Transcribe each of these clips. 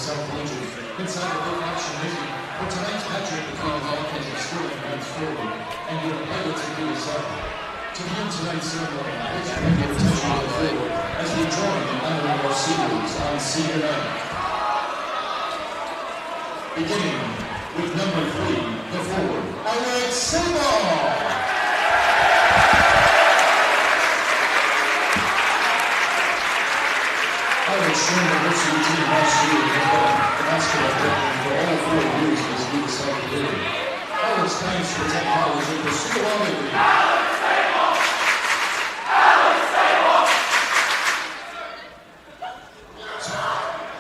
Self-Legion inside the book action meeting for tonight's matchup between the Falcons of Sterling Heights forward and your pilots of DSL. To begin tonight's ceremony, let's bring your attention to the field as we join in honoring our seniors on senior night. Beginning with number 3, the forward, Alex Sable. Alex joined the Varsity team last year and won the basketball program for all 4 years as we decided to do. Alex plans to attend college and pursue a law degree. Alex Sable! Alex Sable!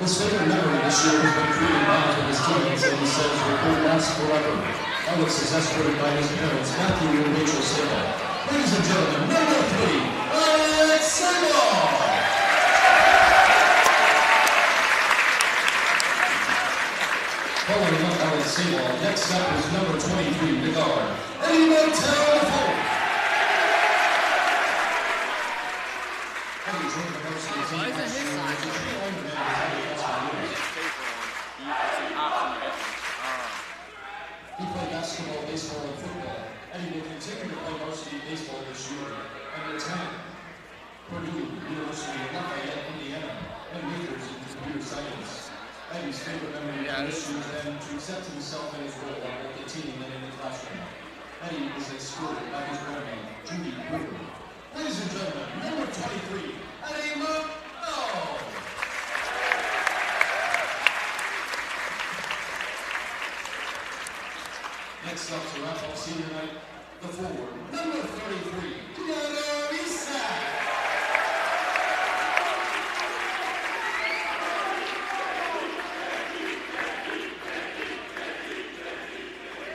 His favorite memory this year has been creating bonds with his teammates that he says will last forever. Alex is escorted by his parents, Matthew and Rachel Sable. Ladies and gentlemen, number 3, Alex Sable! Following up Alex Sable, next up is number 23, the guard, Eddie Motel IV. Eddie joined the Varsity team last year as a lineman with Eddie for years. He played basketball, baseball, and football. Eddie will continue to play varsity baseball this year and attend Purdue University in Lafayette, Indiana, and majors in computer science. Eddie's favorite memory of this year has been to accept himself in his role on both the team and in the classroom. Eddie is escorted by his grandma, Judy Weaver. Ladies and gentlemen, number 23, Eddie Motel. Next up to wrap up senior night, the forward, number 33, Deanna Isak.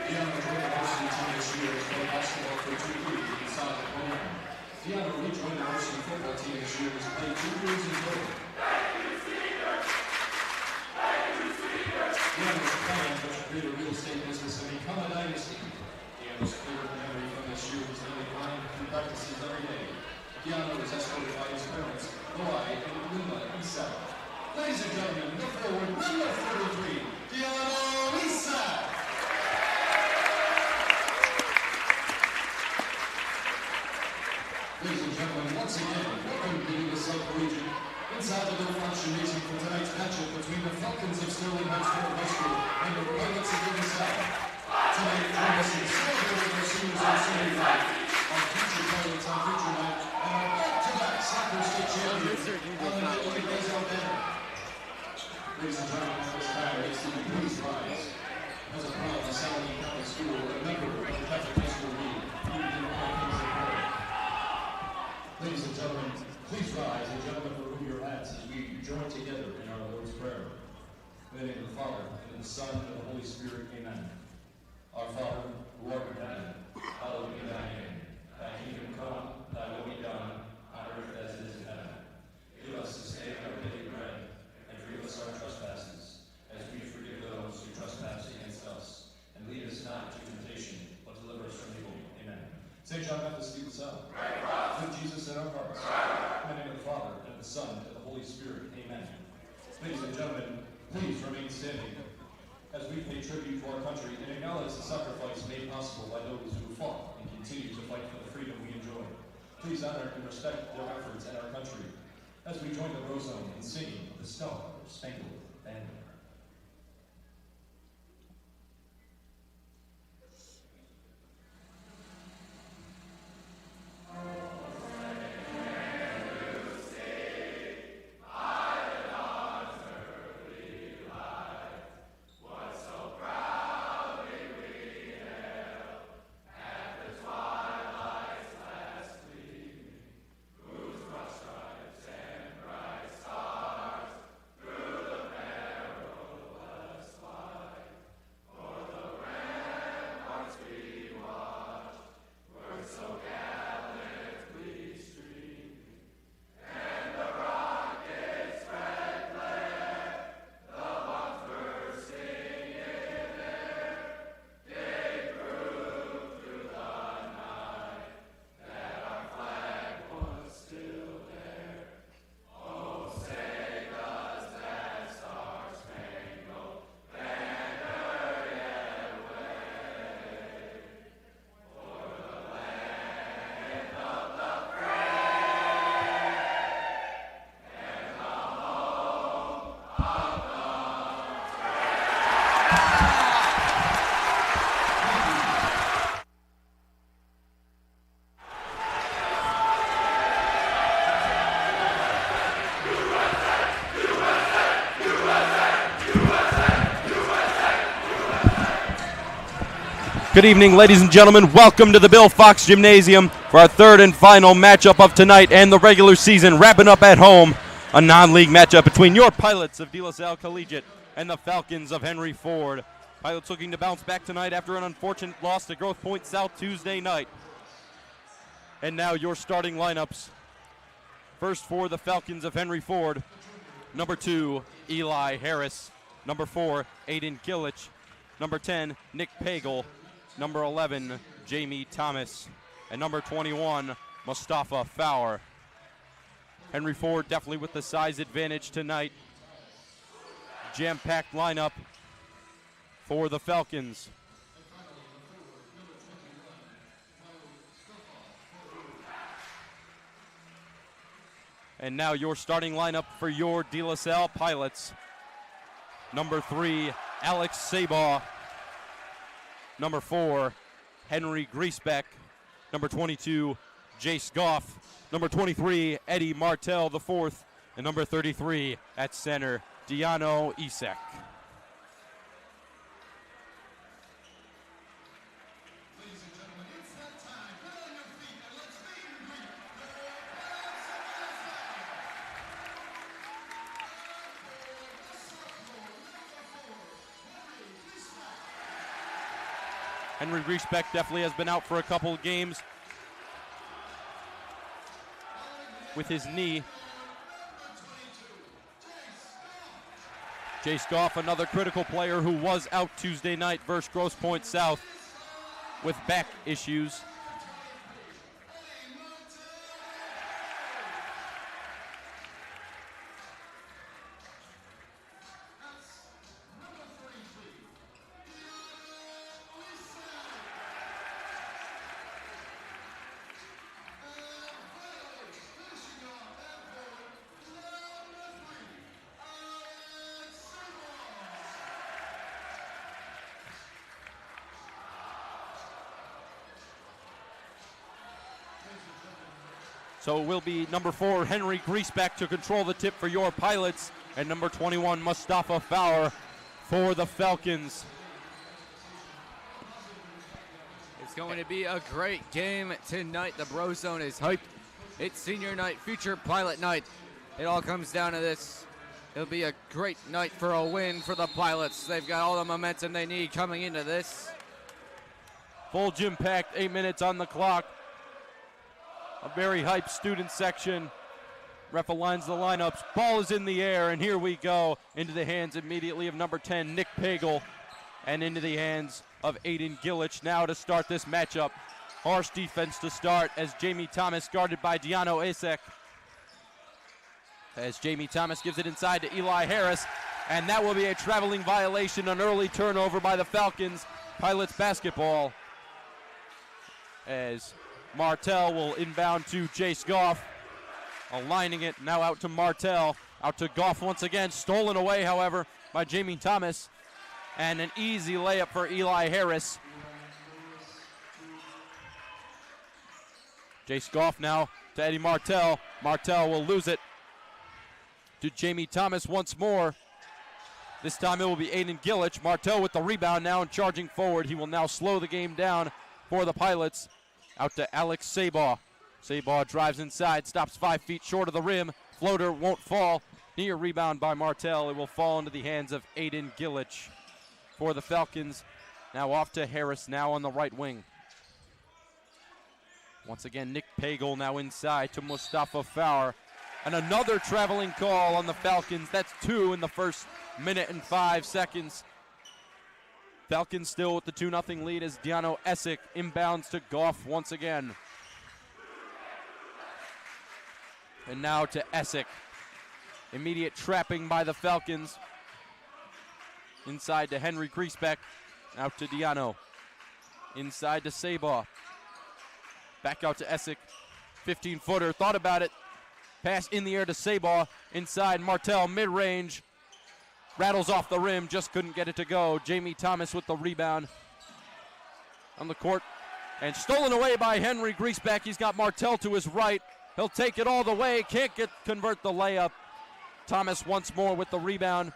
Deanna joined the Varsity team this year as played basketball for 2 years inside the program. Deanna rejoined the Varsity football team this year as played 2 years in total. Deanna's plan was to create a real estate business and become a dynasty. Deanna's favorite memory from this year was nearly climbing through practices every day. Deanna was escorted by his parents, Loai and Luma Isak. Ladies and gentlemen, the forward, number 43, Deanna Isak. Ladies and gentlemen, once again, welcome to the Self-Legion inside the little function meeting for tonight's matchup between the Falcons of Sterling Heights High School and the Pilots of DSL. Tonight, join us in celebrating our seniors on senior night, our future pilots on future night, and our back-to-back soccer state champion on the Italy Baseball banner. Ladies and gentlemen, at this time, may you please rise. As a proud LaSalle Catholic School, a member of the Catholic High School League, ladies and gentlemen, please rise and gentlemen remove your hats as we join together in our Lord's Prayer. In the name of the Father, and of the Son, and of the Holy Spirit, amen. Our Father, who art in heaven, hallowed be thy name. Thy kingdom come, thy will be done, on earth as it is in heaven. Give us this day our daily bread, and forgive us our trespasses, as we forgive those who trespass against us. And lead us not into temptation, but deliver us from evil. Amen. St. John Baptist, lead us out. With Jesus in our hearts. In the name of the Father, and of the Son, and of the Holy Spirit. Amen. Ladies and gentlemen, please remain standing as we pay tribute to our country and acknowledge the sacrifice made possible by those who fought and continue to fight for the freedom we enjoy. Please honor and respect their efforts and our country as we join the Rosone in singing of the Star Spangled Banner. Good evening, ladies and gentlemen. Welcome to the Bill Fox Gymnasium for our third and final matchup of tonight and the regular season, wrapping up at home. A non-league matchup between your Pilots of De La Salle Collegiate and the Falcons of Henry Ford. Pilots looking to bounce back tonight after an unfortunate loss to Growth Point South Tuesday night. And now your starting lineups. First for the Falcons of Henry Ford, number 2, Eli Harris. Number 4, Aiden Gillich. Number 10, Nick Pagel. Number 11, Jamie Thomas. And number 21, Mustafa Fowler. Henry Ford definitely with the size advantage tonight. Jam-packed lineup for the Falcons. And now your starting lineup for your De La Salle Pilots. Number 3, Alex Sabaugh. Number 4, Henry Griesbeck. Number 22, Jace Goff. Number 23, Eddie Martell the fourth. And number 33 at center, Diano Isek. Henry Griesbeck definitely has been out for a couple of games with his knee. Jace Goff, another critical player who was out Tuesday night versus Grosse Pointe South with back issues. So it will be number 4, Henry Griesbeck, to control the tip for your Pilots, and number 21, Mustafa Fowler for the Falcons. It's going to be a great game tonight. The Bro Zone is hyped. It's senior night, future Pilot night. It all comes down to this. It'll be a great night for a win for the Pilots. They've got all the momentum they need coming into this. Full gym packed, 8 minutes on the clock. A very hyped student section. Ref aligns the lineups. Ball is in the air, and here we go. Into the hands immediately of number 10, Nick Pagel, and into the hands of Aiden Gillich now to start this matchup. Harsh defense to start as Jamie Thomas guarded by Diano Isek. As Jamie Thomas gives it inside to Eli Harris, and that will be a traveling violation, an early turnover by the Falcons. Pilots basketball. As Martell will inbound to Jace Goff, aligning it now out to Martell, out to Goff once again, stolen away, however, by Jamie Thomas, and an easy layup for Eli Harris. Jace Goff now to Eddie Martell. Martell will lose it to Jamie Thomas once more. This time it will be Aiden Gillich. Martell with the rebound now and charging forward. He will now slow the game down for the Pilots. Out to Alex Sabaugh. Sabaugh drives inside, stops 5 feet short of the rim. Floater won't fall. Near rebound by Martell. It will fall into the hands of Aiden Gillich for the Falcons. Now off to Harris, now on the right wing. Once again, Nick Pagel now inside to Mustafa Fowler. And another traveling call on the Falcons. That's 2 in the first minute and 5 seconds. Falcons still with the 2-0 lead as Diano Isek inbounds to Goff once again. And now to Isek. Immediate trapping by the Falcons. Inside to Henry Griesbeck. Out to Diano. Inside to Sabaugh. Back out to Isek. 15-footer. Thought about it. Pass in the air to Sabaugh. Inside Martell. Mid-range. Rattles off the rim, just couldn't get it to go. Jamie Thomas with the rebound on the court. And stolen away by Henry Griesbeck. He's got Martell to his right. He'll take it all the way. Can't convert the layup. Thomas once more with the rebound.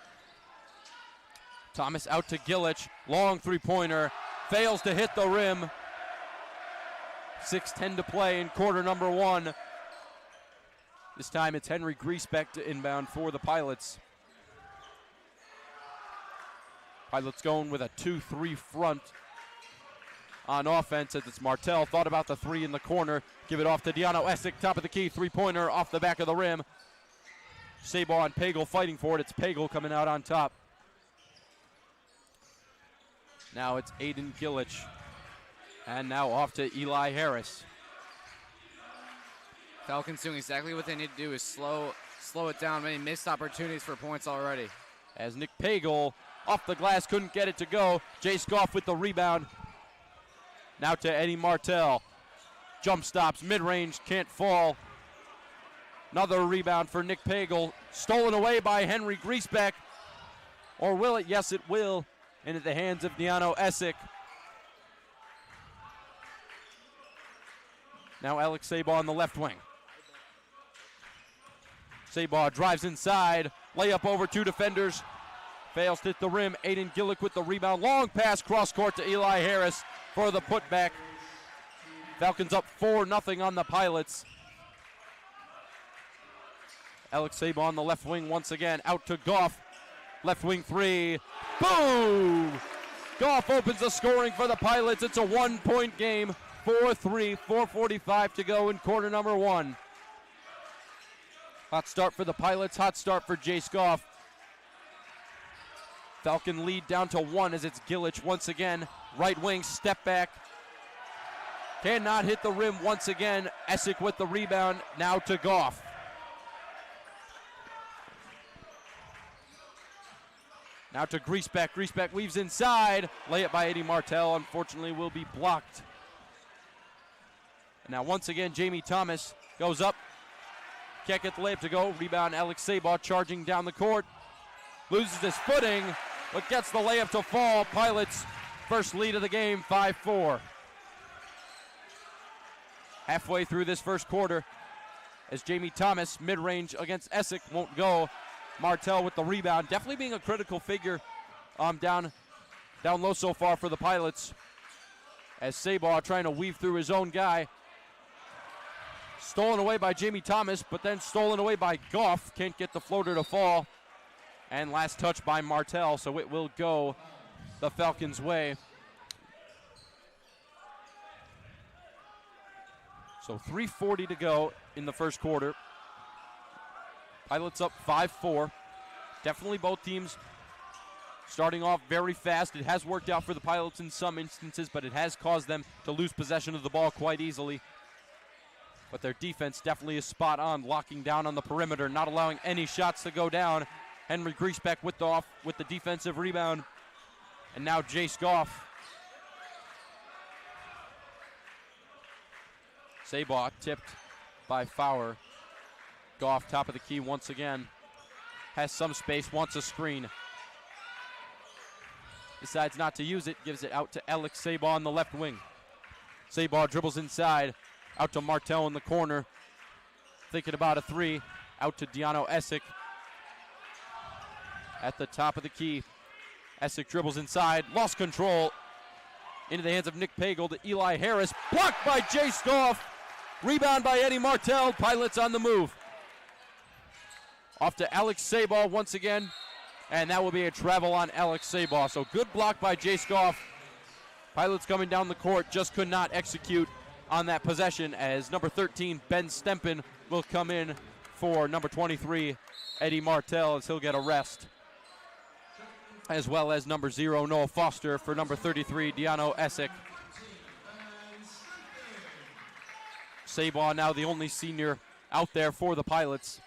Thomas out to Gillich. Long three-pointer. fails to hit the rim. 6:10 to play in quarter number 1. This time it's Henry Griesbeck to inbound for the Pilots. Pilots going with a 2-3 front on offense as it's Martell. Thought about the 3 in the corner. Give it off to Deano Essick, top of the key. 3-pointer off the back of the rim. Sabah and Pagel fighting for it. It's Pagel coming out on top. Now it's Aiden Gillich. And now off to Eli Harris. Falcons doing exactly what they need to do is slow it down. Many missed opportunities for points already. As Nick Pagel off the glass, couldn't get it to go. Jay Scoff with the rebound. Now to Eddie Martell. Jump stops, mid-range, can't fall. Another rebound for Nick Pagel. Stolen away by Henry Griesbeck. Or will it? Yes, it will. Into the hands of Deano Essick. Now Alex Sabah on the left wing. Sabah drives inside. Layup over 2 defenders. Fails to hit the rim. Aiden Gillick with the rebound. Long pass cross court to Eli Harris for the putback. Falcons up 4-0 on the Pilots. Alex Sabah on the left wing once again. Out to Goff. Left wing 3. Boom! Goff opens the scoring for the Pilots. It's a 1-point game. 4-3, 4:45 to go in quarter number 1. Hot start for the Pilots, hot start for Jace Goff. Falcon lead down to 1 as it's Gillich once again. Right wing, step back. Cannot hit the rim once again. Essick with the rebound, now to Goff. Now to Griesbeck. Griesbeck weaves inside. Layup by Eddie Martell, unfortunately will be blocked. Now once again, Jamie Thomas goes up. Can't get the layup to go. Rebound, Alex Sabah charging down the court. Loses his footing, but gets the layup to fall. Pilots first lead of the game, 5-4. Halfway through this first quarter, as Jamie Thomas, mid-range against Essick, won't go. Martell with the rebound, definitely being a critical figure down low so far for the Pilots. As Sabah trying to weave through his own guy. Stolen away by Jamie Thomas, but then stolen away by Goff. Can't get the floater to fall. And last touch by Martell, so it will go the Falcons' way. So 3:40 to go in the first quarter. Pilots up 5-4. Definitely both teams starting off very fast. It has worked out for the Pilots in some instances, but it has caused them to lose possession of the ball quite easily. But their defense definitely is spot on, locking down on the perimeter, not allowing any shots to go down. Henry Griesbeck with the defensive rebound. And now Jace Goff. Sabah tipped by Fowler. Goff, top of the key once again. Has some space, wants a screen. Decides not to use it, gives it out to Alex Sabah on the left wing. Sabah dribbles inside. Out to Martell in the corner. Thinking about a 3. Out to Deano Essick. At the top of the key. Essick dribbles inside. Lost control. Into the hands of Nick Pagel to Eli Harris. Blocked by Jace Goff. Rebound by Eddie Martell. Pilots on the move. Off to Alex Sabah once again. And that will be a travel on Alex Sabah. So good block by Jace Goff. Pilots coming down the court. Just could not execute on that possession as number 13, Ben Stempen, will come in for number 23, Eddie Martell, as he'll get a rest. As well as number 0, Noah Foster, for number 33, Deano Essick. Sabah now the only senior out there for the Pilots.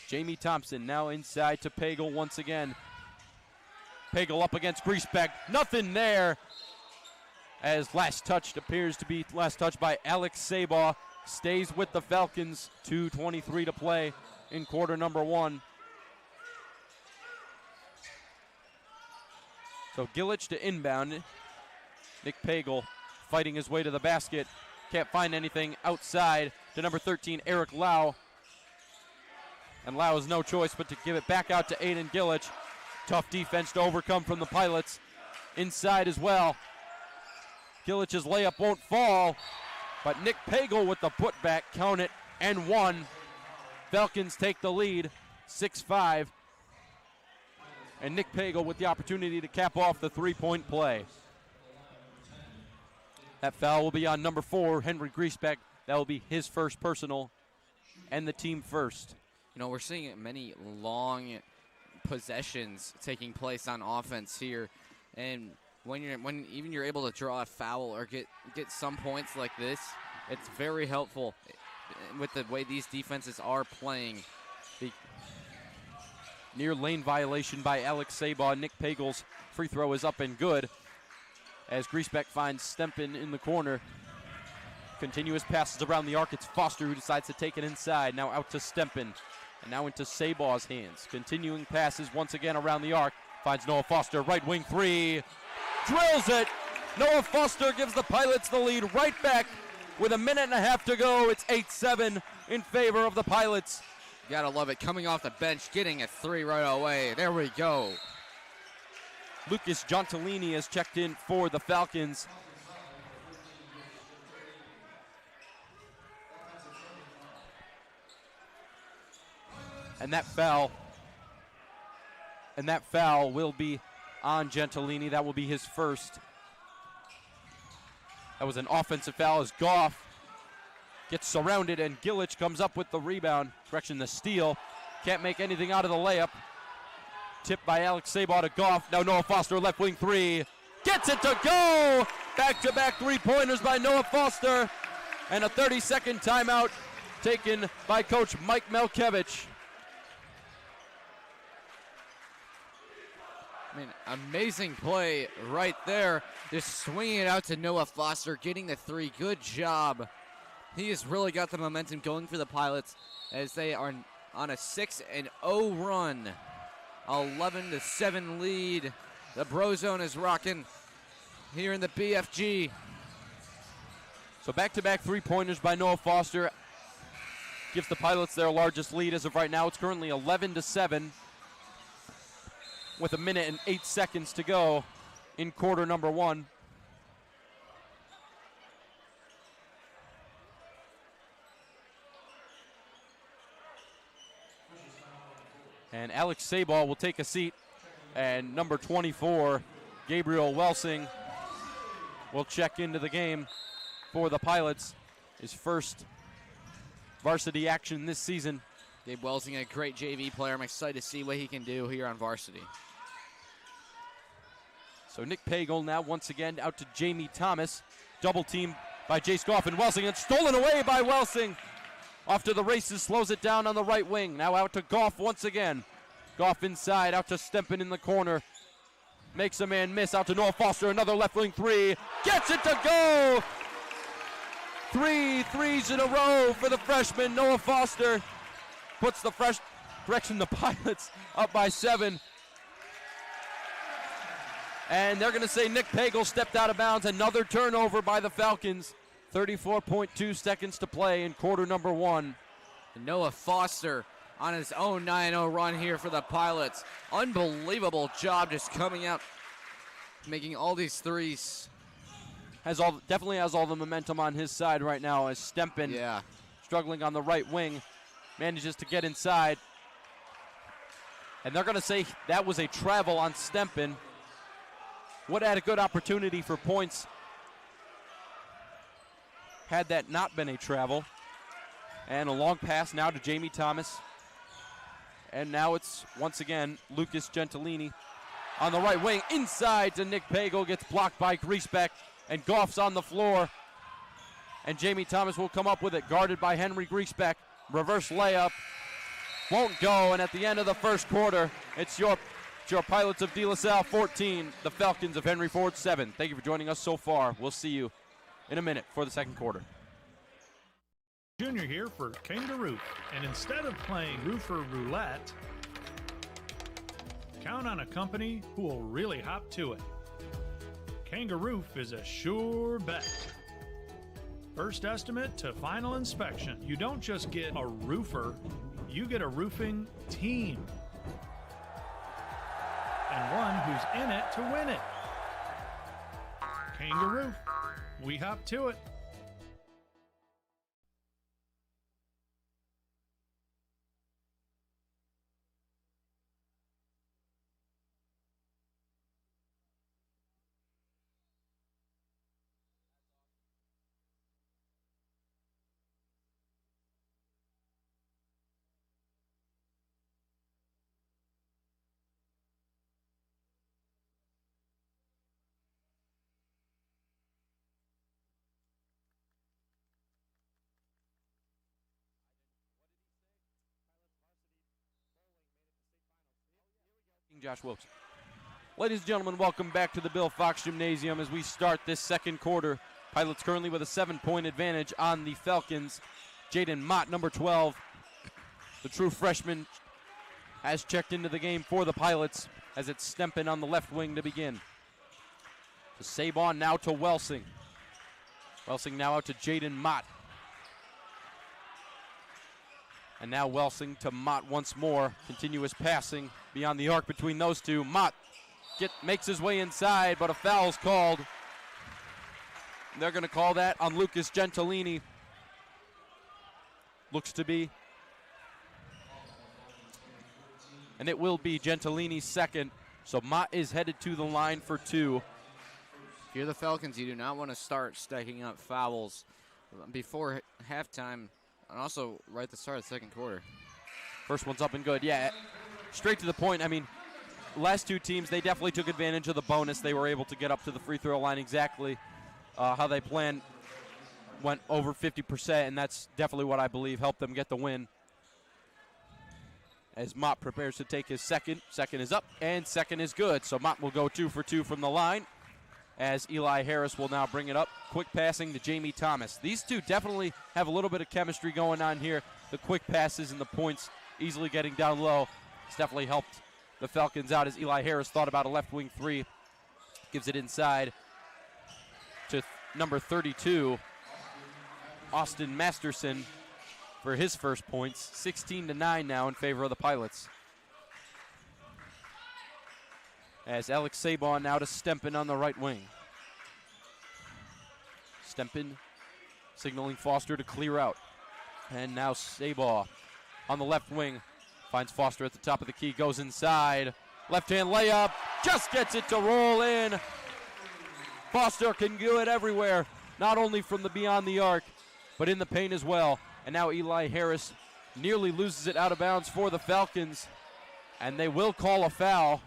Jamie Thompson now inside to Pagel once again. Pagel up against Griesbeck. Nothing there. As last touch appears to be last touch by Alex Sabah. Stays with the Falcons. 2:23 to play in quarter number 1. So Gillich to inbound. Nick Pagel fighting his way to the basket. Can't find anything outside to number 13, Eric Lau. And Lau has no choice but to give it back out to Aiden Gillich. Tough defense to overcome from the Pilots. Inside as well. Gilich's layup won't fall, but Nick Pagel with the putback, count it, and one. Falcons take the lead, 6-5. And Nick Pagel with the opportunity to cap off the three-point play. That foul will be on number 4, Henry Griesbeck. That will be his first personal and the team first. You know, we're seeing many long possessions taking place on offense here, and when you're able to draw a foul or get some points like this, it's very helpful with the way these defenses are playing. The near lane violation by Alex Sabaugh. Nick Pagel's free throw is up and good as Griesbeck finds Stempen in the corner. Continuous passes around the arc. It's Foster who decides to take it inside. Now out to Stempen. And now into Sabaugh's hands. Continuing passes once again around the arc. Finds Noah Foster, right wing three. Drills it. Noah Foster gives the Pilots the lead right back with a minute and a half to go. It's 8-7 in favor of the Pilots. You gotta love it. Coming off the bench, getting a three right away. There we go. Lucas Giantalini has checked in for the Falcons. And that foul will be on Gentilini. That will be his first. That was an offensive foul as Goff gets surrounded and Gilich comes up with the rebound. Correction, the steal. Can't make anything out of the layup. Tipped by Alex Sabaugh to Goff. Now Noah Foster, left wing three. Gets it to go! Back-to-back three-pointers by Noah Foster. And a 30-second timeout taken by Coach Mike Melkevich. I mean, amazing play right there. Just swinging it out to Noah Foster, getting the three. Good job. He has really got the momentum going for the Pilots as they are on a 6-0 run. 11-7 lead. The Brozone is rocking here in the BFG. So back-to-back three-pointers by Noah Foster gives the Pilots their largest lead as of right now. It's currently 11-7 with a minute and 8 seconds to go in quarter number 1. And Alex Sabaugh will take a seat, and number 24, Gabriel Welsing, will check into the game for the Pilots. His first varsity action this season. Gabe Welsing, a great JV player. I'm excited to see what he can do here on varsity. So Nick Pagel now once again out to Jamie Thomas. Double team by Jace Goff and Welsing. It's stolen away by Welsing. Off to the races, slows it down on the right wing. Now out to Goff once again. Goff inside, out to Stempen in the corner. Makes a man miss, out to Noah Foster, another left wing three. Gets it to go! 3 threes in a row for the freshman, Noah Foster. Puts the the Pilots up by 7. And they're gonna say Nick Pagel stepped out of bounds. Another turnover by the Falcons. 34.2 seconds to play in quarter number 1. And Noah Foster on his own 9-0 run here for the Pilots. Unbelievable job just coming out, making all these threes. Definitely has all the momentum on his side right now as Stempen, struggling on the right wing, manages to get inside. And they're gonna say that was a travel on Stempen. Would have had a good opportunity for points had that not been a travel. And a long pass now to Jamie Thomas. And now it's, once again, Lucas Gentilini on the right wing. Inside to Nick Pagel, gets blocked by Griesbeck. And Goff's on the floor. And Jamie Thomas will come up with it, guarded by Henry Griesbeck. Reverse layup. Won't go, and at the end of the first quarter, it's your Pilots of De La Salle 14, the Falcons of Henry Ford 7. Thank you for joining us so far. We'll see you in a minute for the second quarter. Junior here for Kangaroo, and instead of playing roofer roulette, count on a company who will really hop to it. Kangaroo is a sure bet. First estimate to final inspection. You don't just get a roofer, you get a roofing team. and one who's in it to win it. Kangaroo, we hop to it. Josh Wilkes. Ladies and gentlemen, welcome back to the Bill Fox Gymnasium as we start this second quarter. Pilots currently with a 7-point advantage on the Falcons. Jaden Mott, number 12, the true freshman, has checked into the game for the Pilots as it's Stempen on the left wing to begin. To Sabon, now to Welsing. Welsing now out to Jaden Mott. And now Welsing to Mott once more. Continuous passing beyond the arc between those two. Mott makes his way inside, but a foul's called. They're going to call that on Lucas Gentilini. Looks to be. And it will be Gentilini's second. So Mott is headed to the line for two. If you're the Falcons, you do not want to start stacking up fouls before halftime. And also right at the start of the second quarter. First one's up and good. Yeah, straight to the point. I mean, last two teams, they definitely took advantage of the bonus. They were able to get up to the free throw line exactly how they planned. Went over 50%, and that's definitely what I believe helped them get the win. As Mott prepares to take his second. Second is up, and second is good. So Mott will go 2 for 2 from the line, as Eli Harris will now bring it up. Quick passing to Jamie Thomas. These two definitely have a little bit of chemistry going on here. The quick passes and the points easily getting down low. It's definitely helped the Falcons out as Eli Harris thought about a left wing three. Gives it inside to number 32, Austin Masterson, for his first points. 16-9 now in favor of the Pilots. As Alex Sabon now to Stempen on the right wing. Stempen signaling Foster to clear out. And now Sabon on the left wing. Finds Foster at the top of the key, goes inside. Left-hand layup, just gets it to roll in. Foster can do it everywhere, not only from the beyond the arc, but in the paint as well. And now Eli Harris nearly loses it out of bounds for the Falcons. And they will call a foul.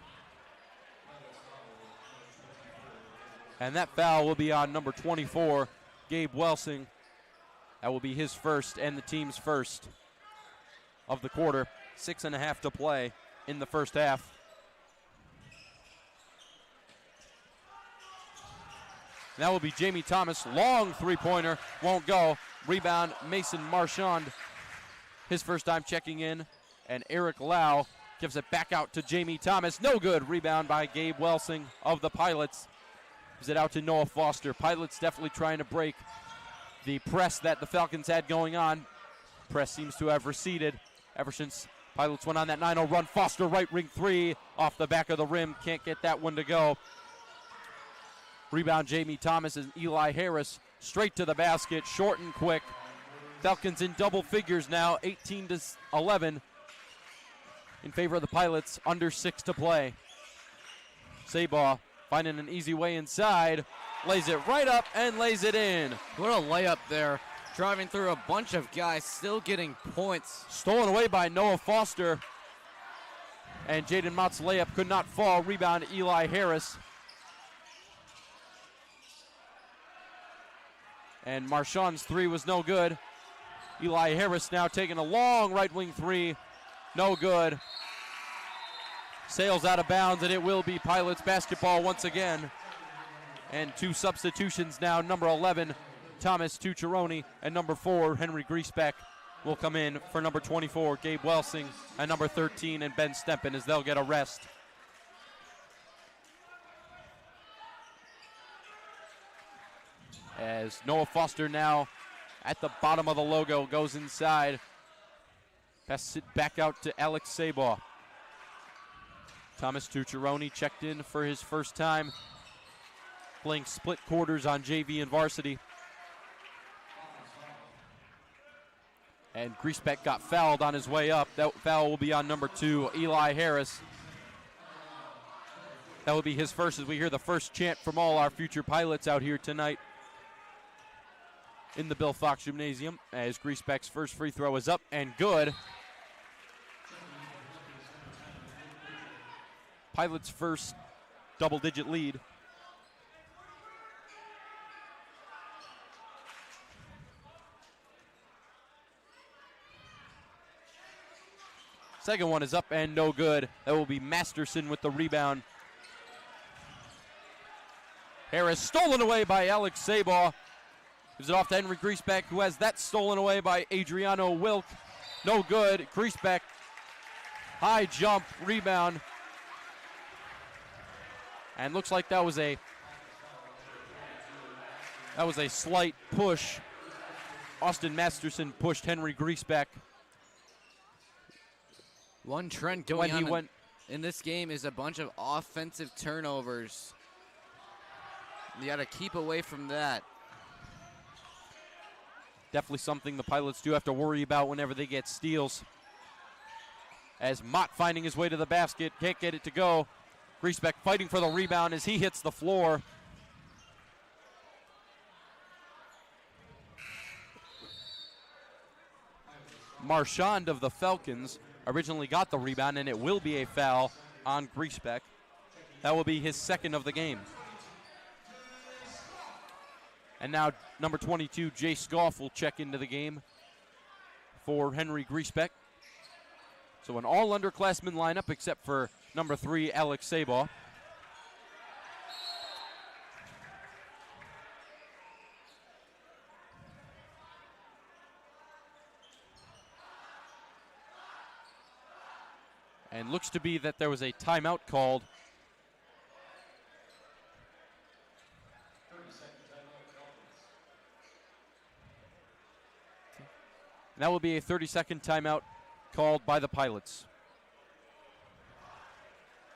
And that foul will be on number 24, Gabe Welsing. That will be his first and the team's first of the quarter. 6.5 to play in the first half. That will be Jamie Thomas. Long three-pointer, won't go. Rebound, Mason Marchand. His first time checking in. And Eric Lau gives it back out to Jamie Thomas. No good. Rebound by Gabe Welsing of the Pilots. Gives it out to Noah Foster. Pilots definitely trying to break the press that the Falcons had going on. Press seems to have receded ever since Pilots went on that 9-0 run. Foster right ring three off the back of the rim. Can't get that one to go. Rebound Jamie Thomas and Eli Harris straight to the basket, short and quick. Falcons in double figures now, 18-11 in favor of the Pilots, under 6 to play. Sabah finding an easy way inside, lays it right up and lays it in. What a layup there. Driving through a bunch of guys, still getting points. Stolen away by Noah Foster. And Jaden Mott's layup could not fall. Rebound Eli Harris. And Marchand's three was no good. Eli Harris now taking a long right wing three. No good. Sails out of bounds, and it will be Pilots basketball once again. And two substitutions now. Number 11, Thomas Tucciaroni, and number 4, Henry Griesbeck, will come in for number 24, Gabe Welsing, and number 13, and Ben Stempen, as they'll get a rest. As Noah Foster now at the bottom of the logo goes inside. Passes it back out to Alex Sabah. Thomas Tucciaroni checked in for his first time playing split quarters on JV and varsity. And Griesbeck got fouled on his way up. That foul will be on number 2, Eli Harris. That will be his first as we hear the first chant from all our future pilots out here tonight in the Bill Fox Gymnasium, as Griesbeck's first free throw is up and good. Pilots' first double-digit lead. Second one is up and no good. That will be Masterson with the rebound. Harris stolen away by Alex Sabaugh. Gives it off to Henry Griesbeck, who has that stolen away by Adriano Wilk. No good. Griesbeck, high jump, rebound. And looks like that was a slight push. Austin Masterson pushed Henry Griesbeck. One trend going on in this game is a bunch of offensive turnovers. You got to keep away from that. Definitely something the Pilots do have to worry about whenever they get steals. As Mott finding his way to the basket, can't get it to go. Griesbeck fighting for the rebound as he hits the floor. Marchand of the Falcons originally got the rebound, and it will be a foul on Griesbeck. That will be his second of the game. And now number 22, Jay Scoff, will check into the game for Henry Griesbeck. So an all-underclassmen lineup except for number 3, Alex Sabaugh. And looks to be that there was a timeout called. And that will be a 30-second timeout called by the Pilots.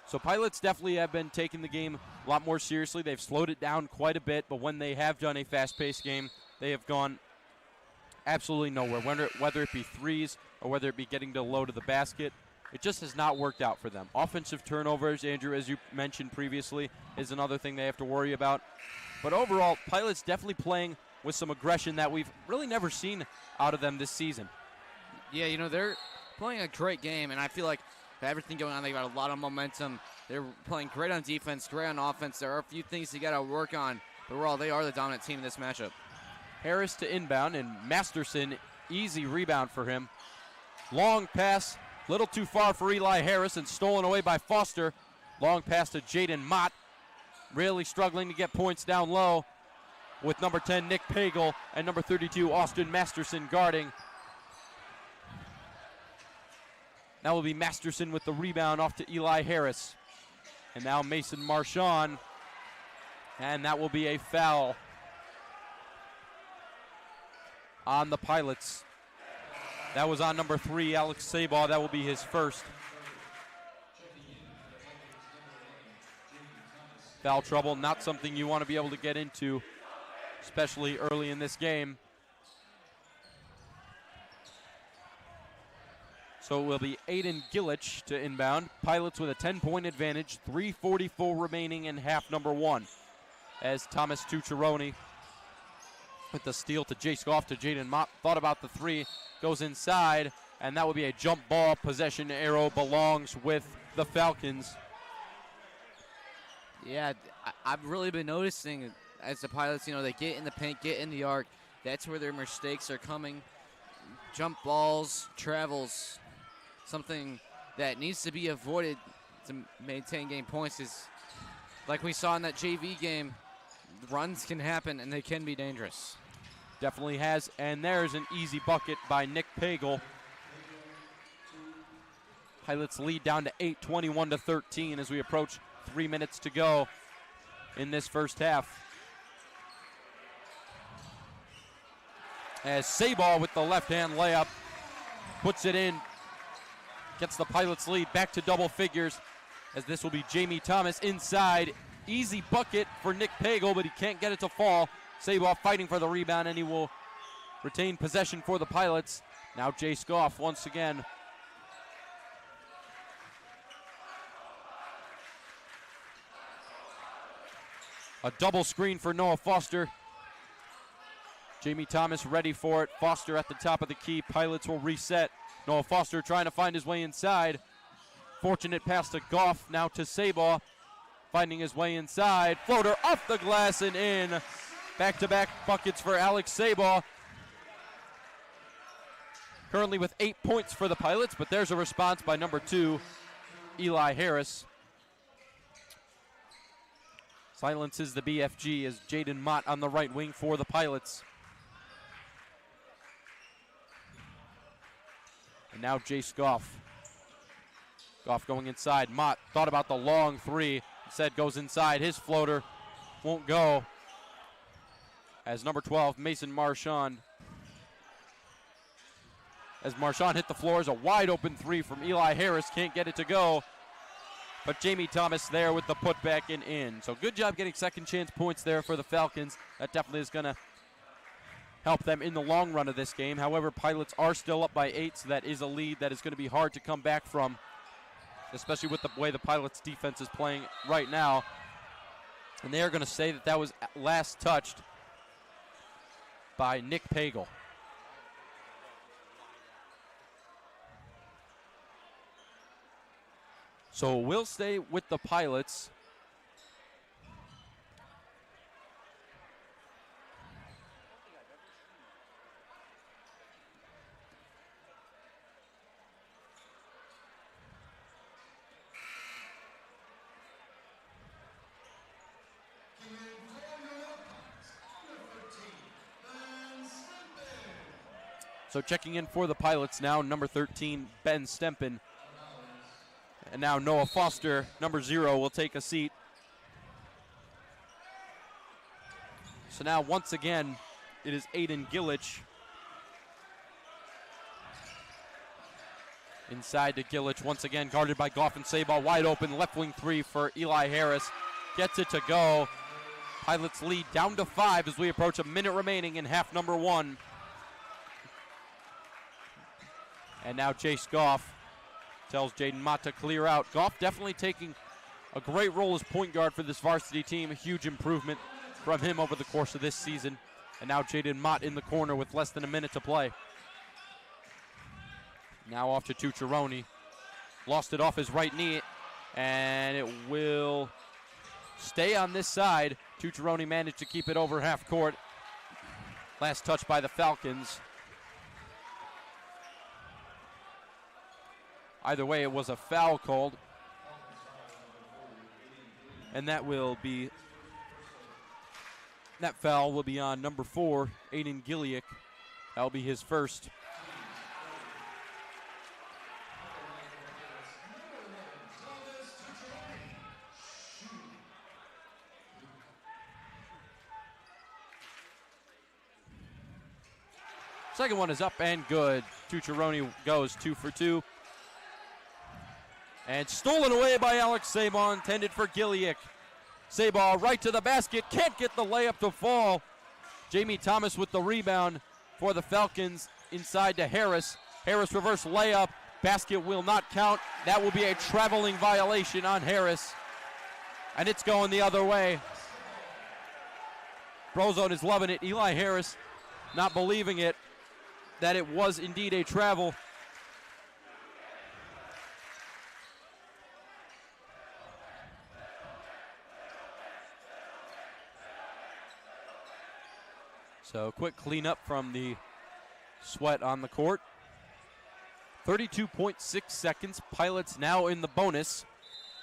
So Pilots definitely have been taking the game a lot more seriously. They've slowed it down quite a bit, but when they have done a fast-paced game, they have gone absolutely nowhere, whether it be threes or whether it be getting to low to the basket. It just has not worked out for them. Offensive turnovers, Andrew, as you mentioned previously, is another thing they have to worry about. But overall, Pilots definitely playing with some aggression that we've really never seen out of them this season. Yeah, you know, they're playing a great game, and I feel like everything going on, they got a lot of momentum. They're playing great on defense, great on offense. There are a few things you got to work on, but overall, they are the dominant team in this matchup. Harris to inbound, and Masterson, easy rebound for him. Long pass, little too far for Eli Harris, and stolen away by Foster. Long pass to Jaden Mott. Really struggling to get points down low with number 10, Nick Pagel, and number 32, Austin Masterson guarding. That will be Masterson with the rebound off to Eli Harris. And now Mason Marchand. And that will be a foul on the Pilots. That was on number 3, Alex Sabaugh. That will be his first. Foul trouble, not something you want to be able to get into, especially early in this game. So it will be Aiden Gillich to inbound. Pilots with a 10-point advantage, 3:44 remaining in half number 1. As Thomas Tucciaroni with the steal to Jay Scoff to Jaden Mott. Thought about the 3, goes inside, and that will be a jump ball. Possession arrow belongs with the Falcons. Yeah, I've really been noticing as the Pilots, you know, they get in the paint, get in the arc. That's where their mistakes are coming. Jump balls, travels, something that needs to be avoided to maintain game points. Is like we saw in that JV game, runs can happen and they can be dangerous. Definitely has, and there's an easy bucket by Nick Pagel. Pilots lead down to 8, 21-13 as we approach 3 minutes to go in this first half. As Sabaugh with the left-hand layup puts it in, gets the Pilots lead back to double figures. as this will be Jamie Thomas inside. Easy bucket for Nick Pagel, but he can't get it to fall. Sabaw fighting for the rebound, and he will retain possession for the Pilots. Now Jay Scoff once again. A double screen for Noah Foster. Jamie Thomas ready for it. Foster at the top of the key. Pilots will reset. Noah Foster trying to find his way inside. Fortunate pass to Goff, now to Sabaw. Finding his way inside. Floater off the glass and in. Back-to-back buckets for Alex Sabaw. Currently with 8 points for the Pilots, but there's a response by number 2, Eli Harris. Silences the BFG as Jaden Mott on the right wing for the Pilots. And now Jace Goff. Goff going inside. Mott thought about the long three. Instead goes inside. His floater won't go. As number 12, Mason Marchand. As Marchand hit the floor, is a wide open three from Eli Harris. Can't get it to go. But Jamie Thomas there with the putback and in. So good job getting second chance points there for the Falcons. That definitely is going to help them in the long run of this game. However, Pilots are still up by 8, so that is a lead that is going to be hard to come back from, especially with the way the Pilots defense is playing right now. And they are going to say that that was last touched by Nick Pagel. So we'll stay with the Pilots. So checking in for the Pilots now, number 13, Ben Stempen. And now Noah Foster, number 0, will take a seat. So now once again, it is Aiden Gillich. Inside to Gillich, once again guarded by Goff and Sabaw. Wide open, left wing three for Eli Harris. Gets it to go. Pilots lead down to 5 as we approach a minute remaining in half number 1. And now Chase Goff tells Jaden Mott to clear out. Goff definitely taking a great role as point guard for this varsity team. A huge improvement from him over the course of this season. And now Jaden Mott in the corner with less than a minute to play. Now off to Tucciaroni. Lost it off his right knee, and it will stay on this side. Tucciaroni managed to keep it over half court. Last touch by the Falcons. Either way, it was a foul called. And that foul will be on number 4, Aiden Gillick. That'll be his first. Second one is up and good. Tucciaroni goes 2 for 2. And stolen away by Alex Sabaw, intended for Gillick. Sabaw right to the basket, can't get the layup to fall. Jamie Thomas with the rebound for the Falcons, inside to Harris. Harris reverse layup, basket will not count. That will be a traveling violation on Harris. And it's going the other way. Brozone is loving it. Eli Harris not believing it, that it was indeed a travel. So quick cleanup from the sweat on the court. 32.6 seconds. Pilots now in the bonus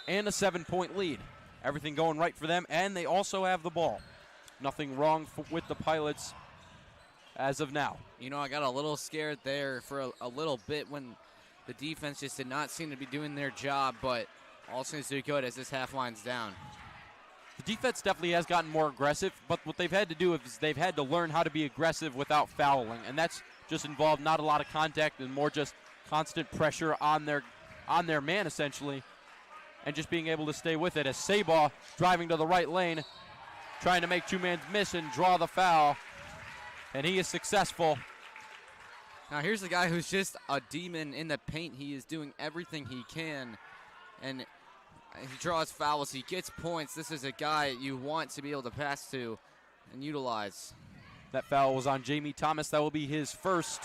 and a 7-point lead. Everything going right for them, and they also have the ball. Nothing wrong with the Pilots as of now. You know, I got a little scared there for a little bit when the defense just did not seem to be doing their job, but all seems to be good as this half winds down. The defense definitely has gotten more aggressive, but what they've had to do is they've had to learn how to be aggressive without fouling, and that's just involved not a lot of contact and more just constant pressure on their man, essentially. and just being able to stay with it as Sabaw driving to the right lane, trying to make two-man's miss and draw the foul, and he is successful. Now here's a guy who's just a demon in the paint. He is doing everything he can, and he draws fouls, he gets points. This is a guy you want to be able to pass to and utilize. That foul was on Jamie Thomas. That will be his first,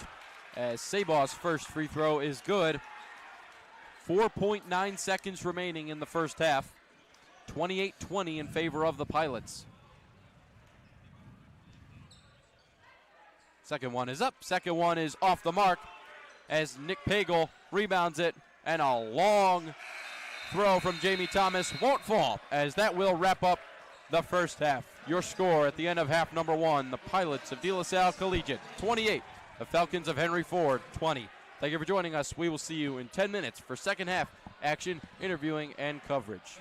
as Sabaw's first free throw is good. 4.9 seconds remaining in the first half. 28-20 in favor of the Pilots. Second one is up. Second one is off the mark as Nick Pagel rebounds it, and a long throw from Jamie Thomas won't fall, as that will wrap up the first half. Your score at the end of half number one, the Pilots of De La Salle Collegiate 28, the Falcons of Henry Ford 20. Thank you for joining us. We will see you in 10 minutes for second half action, interviewing, and coverage.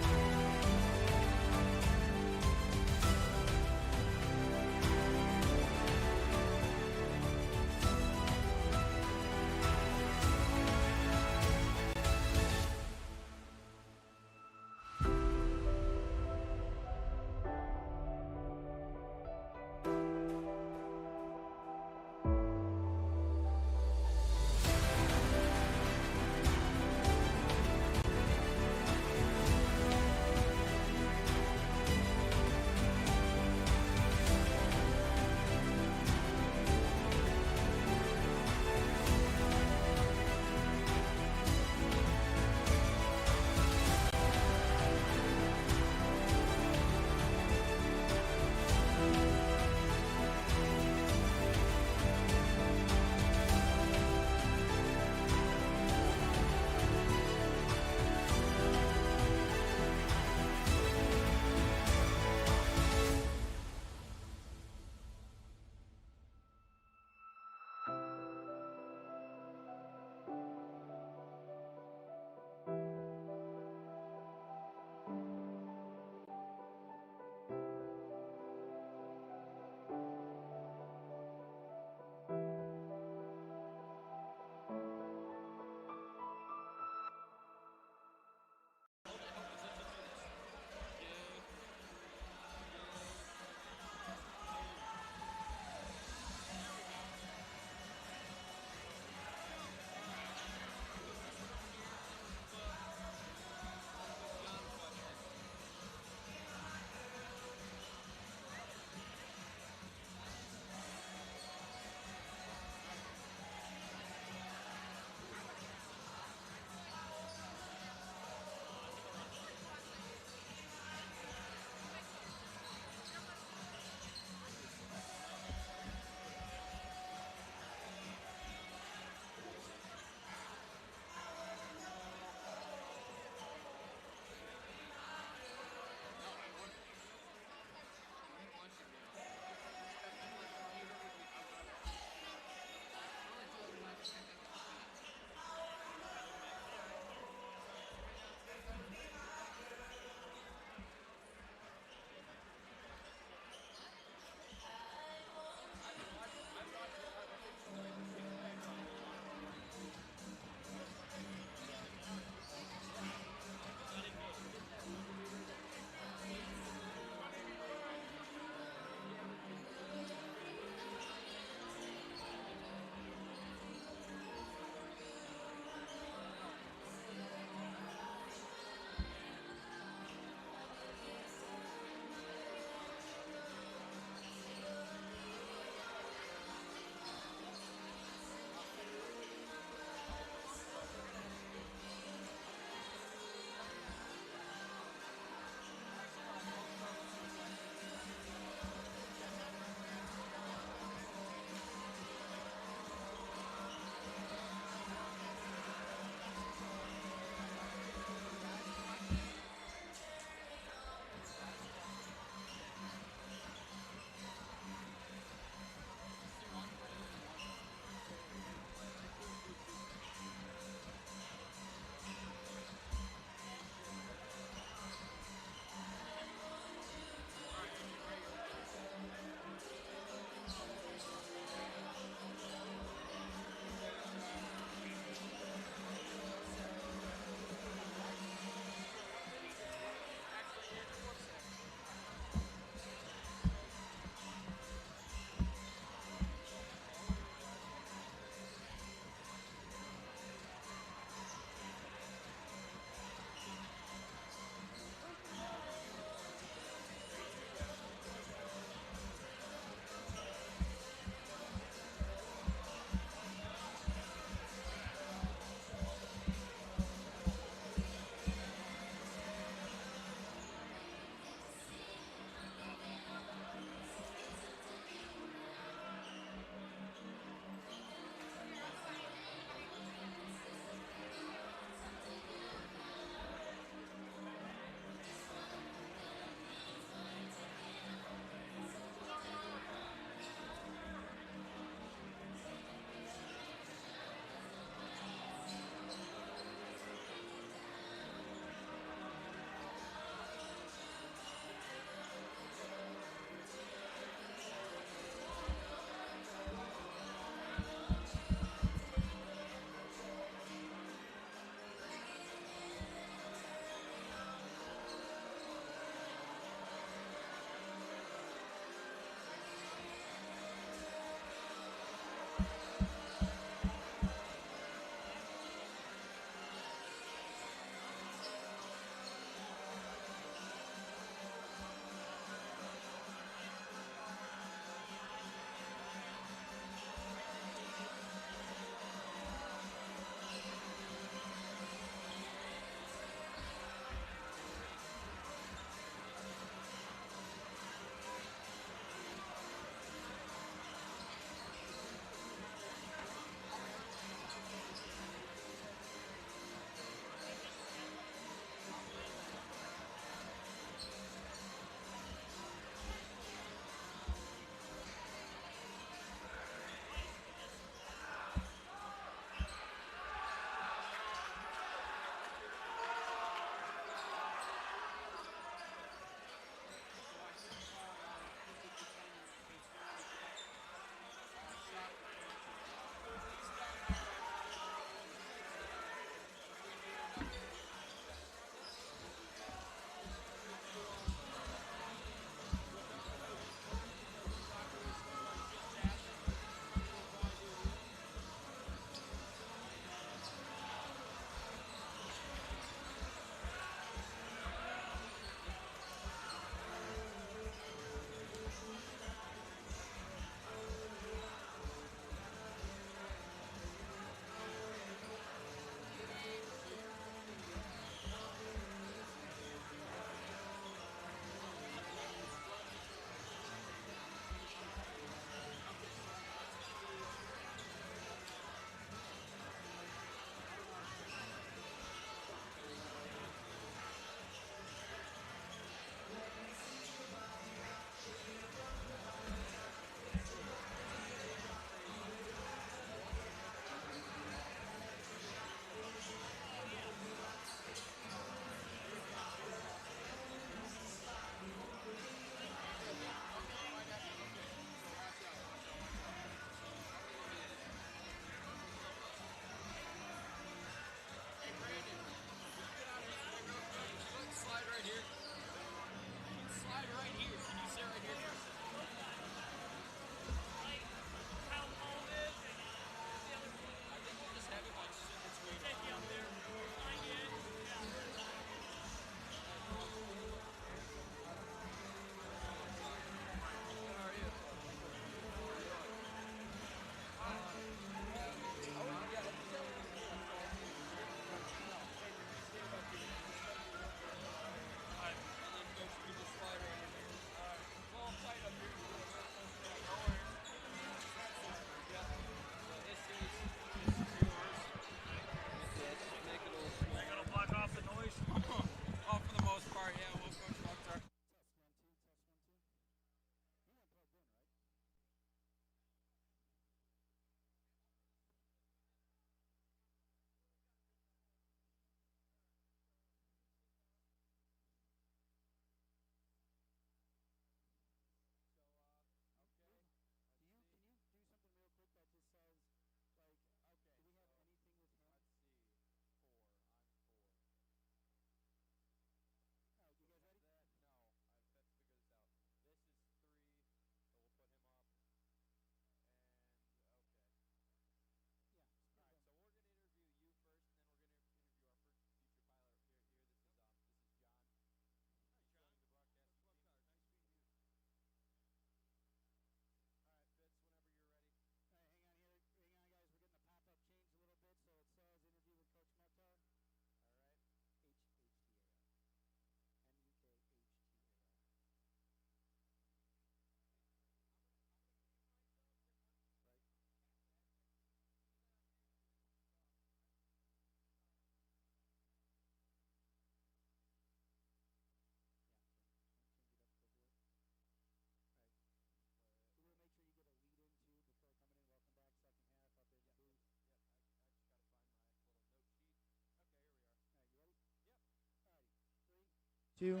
Two.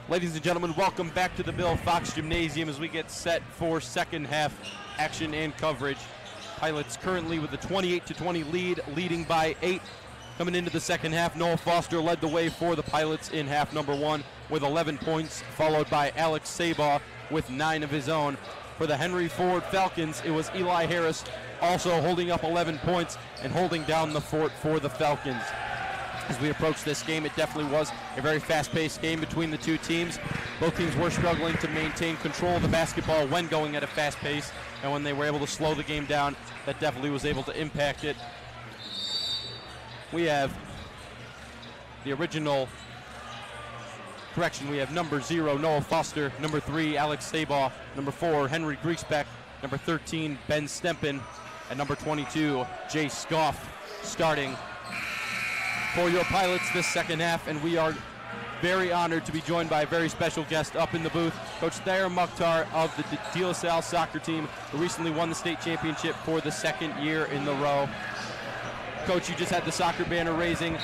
Ladies and gentlemen, welcome back to the Bill Fox Gymnasium as we get set for second half action and coverage. Pilots currently with a 28-20 lead, leading by 8. Coming into the second half, Noah Foster led the way for the Pilots in half number 1 with 11 points, followed by Alex Sabaugh with 9 of his own. For the Henry Ford Falcons, it was Eli Harris also holding up 11 points and holding down the fort for the Falcons. As we approach this game, it definitely was a very fast-paced game between the two teams. Both teams were struggling to maintain control of the basketball when going at a fast pace, and when they were able to slow the game down, that definitely was able to impact it. We have the original correction. We have number 0, Noah Foster, number 3, Alex Sabaugh, number 4, Henry Griesbeck, number 13, Ben Stempen, and number 22, Jay Scoff, starting for your Pilots this second half. And we are very honored to be joined by a very special guest up in the booth, Coach Thayer Mukhtar of the De La Salle soccer team, who recently won the state championship for the second year in a row. Coach, you just had the soccer banner raising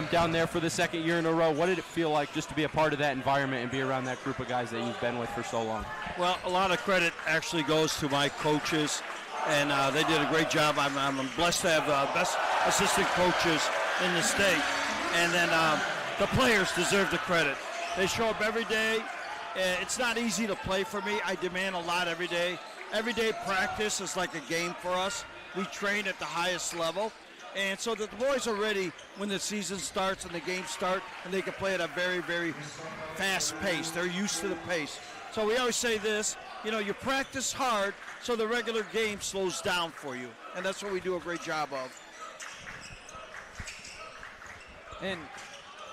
down there for the second year in a row. What did it feel like just to be a part of that environment and be around that group of guys that you've been with for so long? Well, a lot of credit actually goes to my coaches, and they did a great job. I'm blessed to have the best assistant coaches in the state, and then the players deserve the credit. They show up every day. It's not easy to play for me. I demand a lot every day. Every day practice is like a game for us. We train at the highest level. And so that the boys are ready when the season starts and the games start, and they can play at a very, very fast pace. They're used to the pace. So we always say this, you know, you practice hard so the regular game slows down for you. And that's what we do a great job of. And,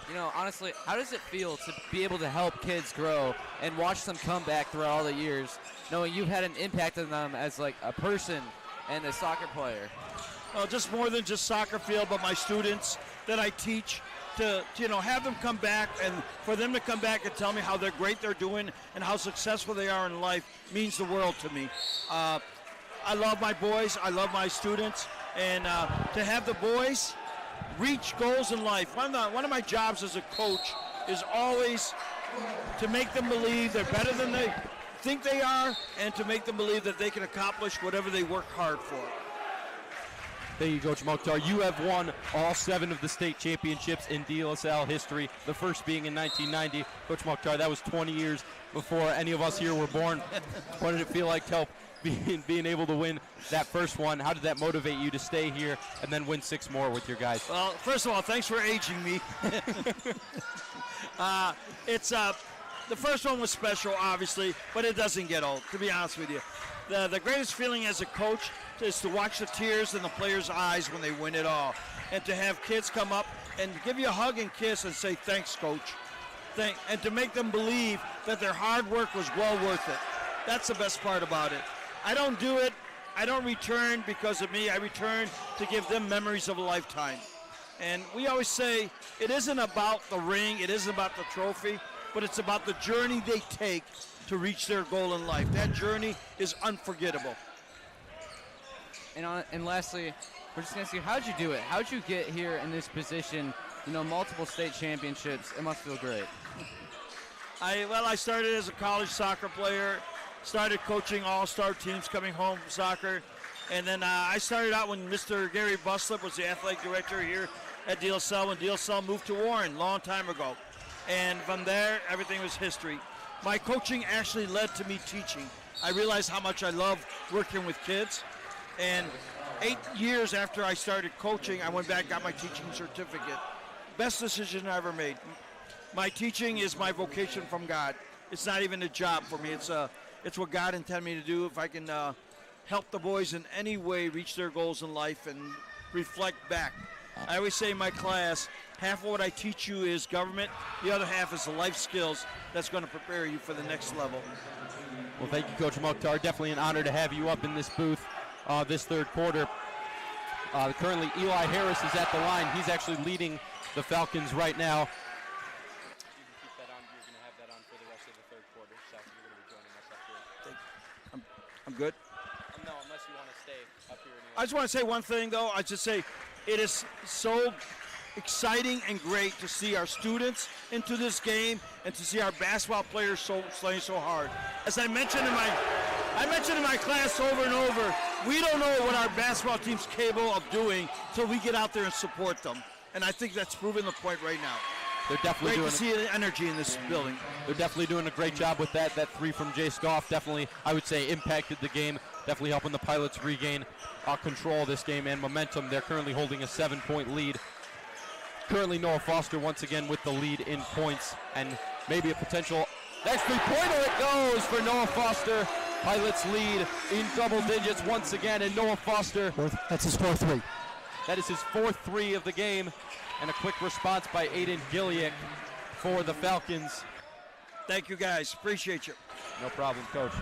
you know, honestly, how does it feel to be able to help kids grow and watch them come back throughout all the years, knowing you've had an impact on them as, like, a person and a soccer player? Well, just more than just soccer field, but my students that I teach to you know, have them come back, and for them to come back and tell me how great they're doing and how successful they are in life means the world to me. I love my boys. I love my students. And to have the boys reach goals in life. One of my jobs as a coach is always to make them believe they're better than they think they are, and to make them believe that they can accomplish whatever they work hard for. Thank you, Coach Mukhtar. You have won all 7 of the state championships in De La Salle history, the first being in 1990. Coach Mukhtar, that was 20 years before any of us here were born. What did it feel like to help being able to win that first one? How did that motivate you to stay here and then win 6 more with your guys? Well, first of all, thanks for aging me. The first one was special, obviously, but it doesn't get old, to be honest with you. The greatest feeling as a coach is to watch the tears in the players' eyes when they win it all, and to have kids come up and give you a hug and kiss and say, thanks, coach. And to make them believe that their hard work was well worth it. That's the best part about it. I don't do it. I don't return because of me. I return to give them memories of a lifetime. And we always say it isn't about the ring, it isn't about the trophy, but it's about the journey they take to reach their goal in life. That journey is unforgettable. And lastly, we're just going to ask you, how'd you do it? How'd you get here in this position? You know, multiple state championships. It must feel great. I started as a college soccer player, started coaching all-star teams coming home from soccer, and then I started out when Mr. Gary Buslip was the athletic director here at De La Salle, when De La Salle moved to Warren a long time ago. And from there, everything was history. My coaching actually led to me teaching. I realized how much I love working with kids. And 8 years after I started coaching, I went back and got my teaching certificate. Best decision I ever made. My teaching is my vocation from God. It's not even a job for me. It's what God intended me to do. If I can help the boys in any way reach their goals in life and reflect back. I always say in my class, half of what I teach you is government, the other half is the life skills that's going to prepare you for the next level. Well, thank you, Coach Mukhtar. Definitely an honor to have you up in this booth this third quarter. Currently, Eli Harris is at the line. He's actually leading the Falcons right now. You can keep that on. You're going to have that on for the rest of the third quarter, so you're going to be joining us up here. I'm good. No, unless you want to stay up here. I just want to say one thing, though. I just say it is so exciting and great to see our students into this game and to see our basketball players playing so hard. As I mentioned in my class over and over, we don't know what our basketball team's capable of doing until we get out there and support them. And I think that's proven the point right now. They're definitely Great to see the energy in this building. They're definitely doing a great job with that. That three from Jay Scoff definitely, I would say, impacted the game. Definitely helping the Pilots regain control of this game and momentum. They're currently holding a 7-point lead. Currently Noah Foster once again with the lead in points and maybe a potential next three-pointer. It goes for Noah Foster. Pilots lead in double digits once again, and Noah Foster. That's his 4th 3. That is his 4th 3 of the game, and a quick response by Aiden Gilliak for the Falcons. Thank you, guys. Appreciate you. No problem, Coach.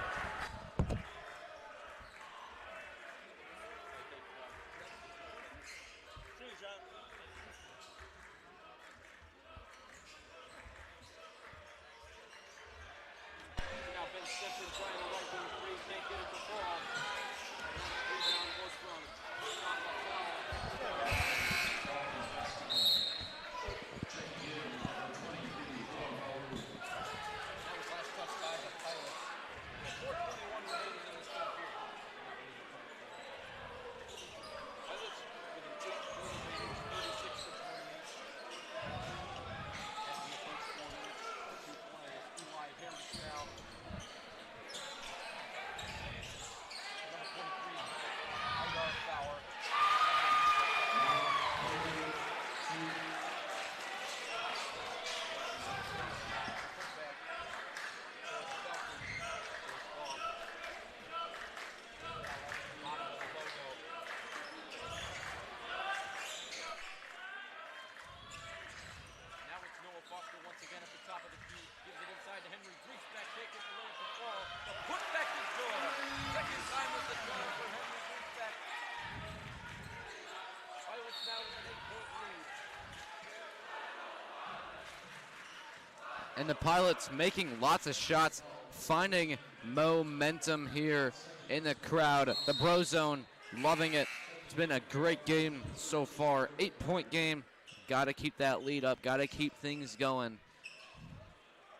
And the Pilots making lots of shots, finding momentum here in the crowd. The Bro Zone loving it. It's been a great game so far. 8-point game. Got to keep that lead up. Got to keep things going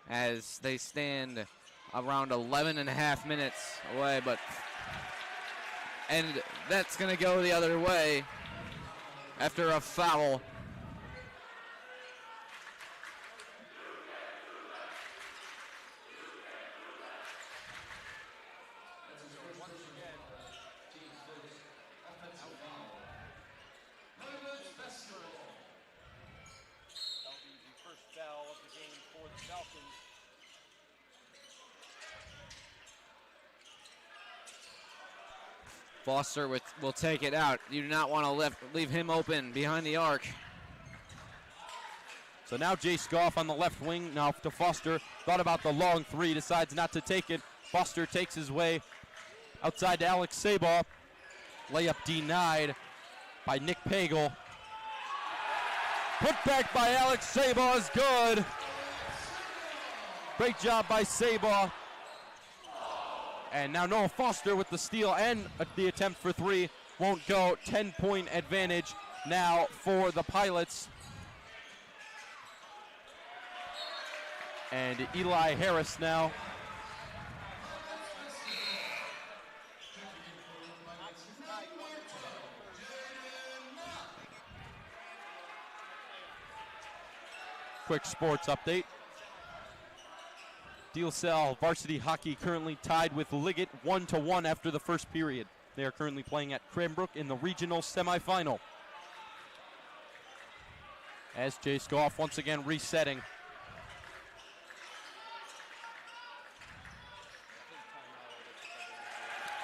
as they stand around 11 and a half minutes away. And that's going to go the other way after a foul. Foster will take it out. You do not want to leave him open behind the arc. So now Jay Scoff on the left wing, now to Foster. Thought about the long three, decides not to take it. Foster takes his way outside to Alex Sabaugh. Layup denied by Nick Pagel. Put back by Alex Sabaugh is good. Great job by Sabaugh. And now Noah Foster with the steal and the attempt for three. Won't go. 10-point advantage now for the Pilots. And Eli Harris now. Quick sports update. DeLaSalle varsity hockey currently tied with Liggett 1-1 after the first period. They are currently playing at Cranbrook in the regional semifinal. As Jay Scoff once again resetting.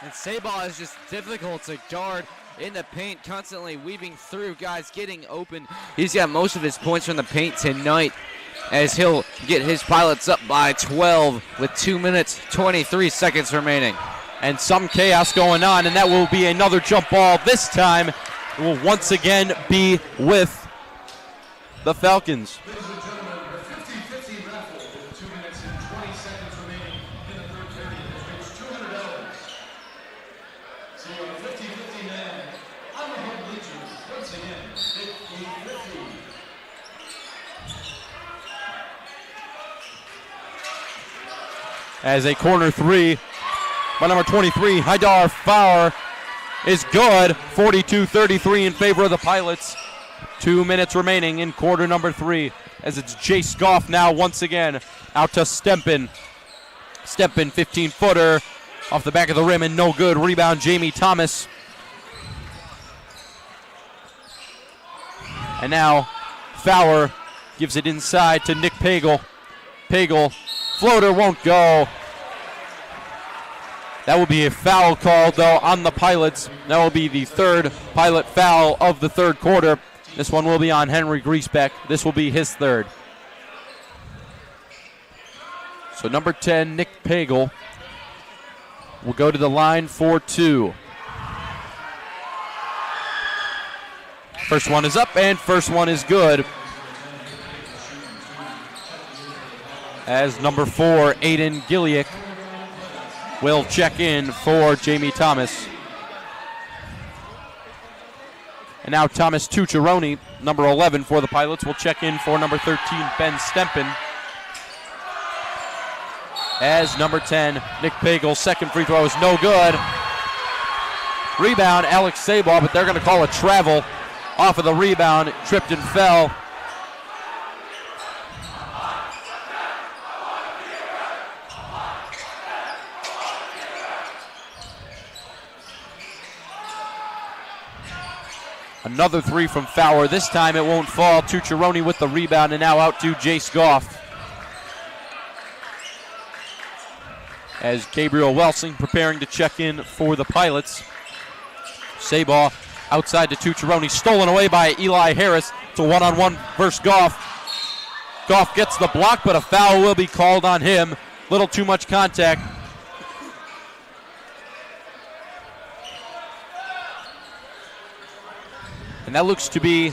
And Sabaugh is just difficult to guard in the paint, constantly weaving through guys, getting open. He's got most of his points from the paint tonight, as he'll get his Pilots up by 12 with 2 minutes, 23 seconds remaining. And some chaos going on, and that will be another jump ball. This time, it will once again be with the Falcons. Ladies and gentlemen, the 50-50 raffle with 2 minutes and 20 seconds remaining in the third period has reached $200. So a 50-50 man on the home bleachers, once again, 50-50. as a corner three by number 23, Haidar Fowler, is good. 42-33 in favor of the Pilots. 2 minutes remaining in quarter number 3 as it's Jace Goff now once again out to Stempin. Stempin, 15-footer off the back of the rim and no good. Rebound, Jamie Thomas. And now Fowler gives it inside to Nick Pagel. Pagel, floater won't go. That will be a foul call, though, on the Pilots. That will be the third Pilot foul of the third quarter. This one will be on Henry Griesbeck. This will be his third. So number 10, Nick Pagel, will go to the line for 2. First one is up, and first one is good. As number 4, Aiden Gilliak, will check in for Jamie Thomas. And now Thomas Tucciaroni, number 11 for the Pilots, will check in for number 13, Ben Stempin. As number 10, Nick Pagel's second free throw is no good. Rebound, Alex Sabal, but they're going to call a travel off of the rebound. Tripped and fell. Another three from Fowler. This time it won't fall. Tucciaroni with the rebound, and now out to Jace Goff. As Gabriel Welsing preparing to check in for the Pilots. Sabal outside to Tucciaroni, stolen away by Eli Harris. It's a one-on-one versus Goff. Goff gets the block, but a foul will be called on him. Little too much contact. And that looks to be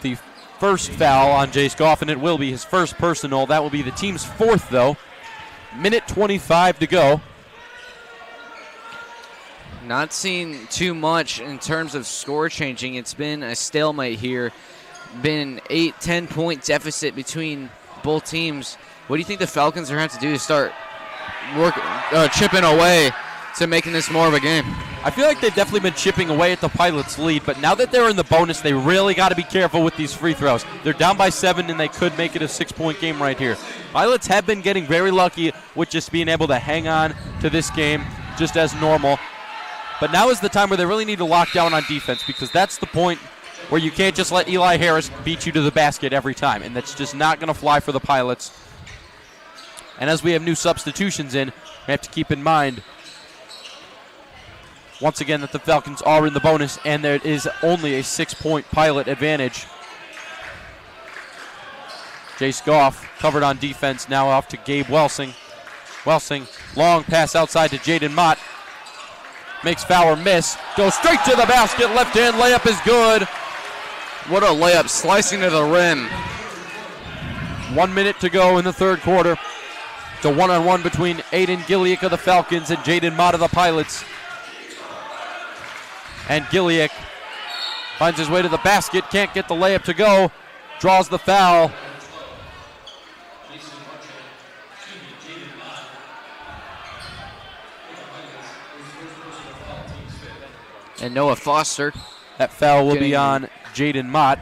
the first foul on Jace Goff, and it will be his first personal. That will be the team's fourth, though. Minute 25 to go. Not seeing too much in terms of score changing. It's been a stalemate here. Been 8-10 point deficit between both teams. What do you think the Falcons are going to have to do to start chipping away to making this more of a game? I feel like they've definitely been chipping away at the Pilots' lead, but now that they're in the bonus, they really got to be careful with these free throws. They're down by 7, and they could make it a 6-point game right here. Pilots have been getting very lucky with just being able to hang on to this game just as normal. But now is the time where they really need to lock down on defense, because that's the point where you can't just let Eli Harris beat you to the basket every time, and that's just not going to fly for the Pilots. And as we have new substitutions in, we have to keep in mind once again that the Falcons are in the bonus, and there is only a 6-point Pilot advantage. Jace Goff covered on defense, now off to Gabe Welsing. Welsing, long pass outside to Jaden Mott. Makes Fowler miss, goes straight to the basket, left hand layup is good. What a layup, slicing to the rim. 1 minute to go in the third quarter. It's a one-on-one between Aiden Gilliak of the Falcons and Jaden Mott of the Pilots. And Gilliak finds his way to the basket, can't get the layup to go, draws the foul. And Noah Foster. That foul will be on Jaden Mott.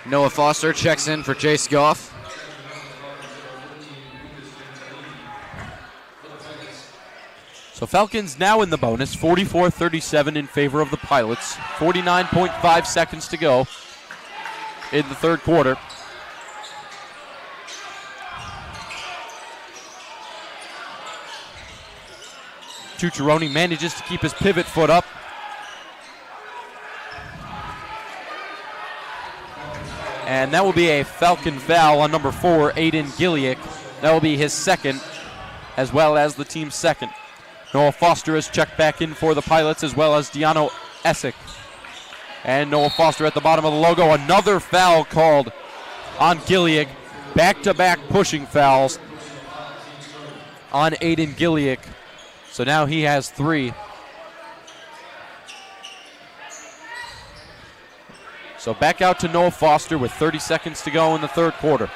Noah Foster checks in for Jace Goff. So Falcons now in the bonus, 44-37 in favor of the Pilots. 49.5 seconds to go in the third quarter. Tucciaroni manages to keep his pivot foot up. And that will be a Falcon foul on number 4, Aiden Gilliak. That will be his second, as well as the team's second. Noah Foster has checked back in for the Pilots, as well as Deano Essick. And Noah Foster at the bottom of the logo. Another foul called on Gilliak. Back-to-back pushing fouls on Aiden Gilliak. So now he has 3. So back out to Noah Foster with 30 seconds to go in the third quarter.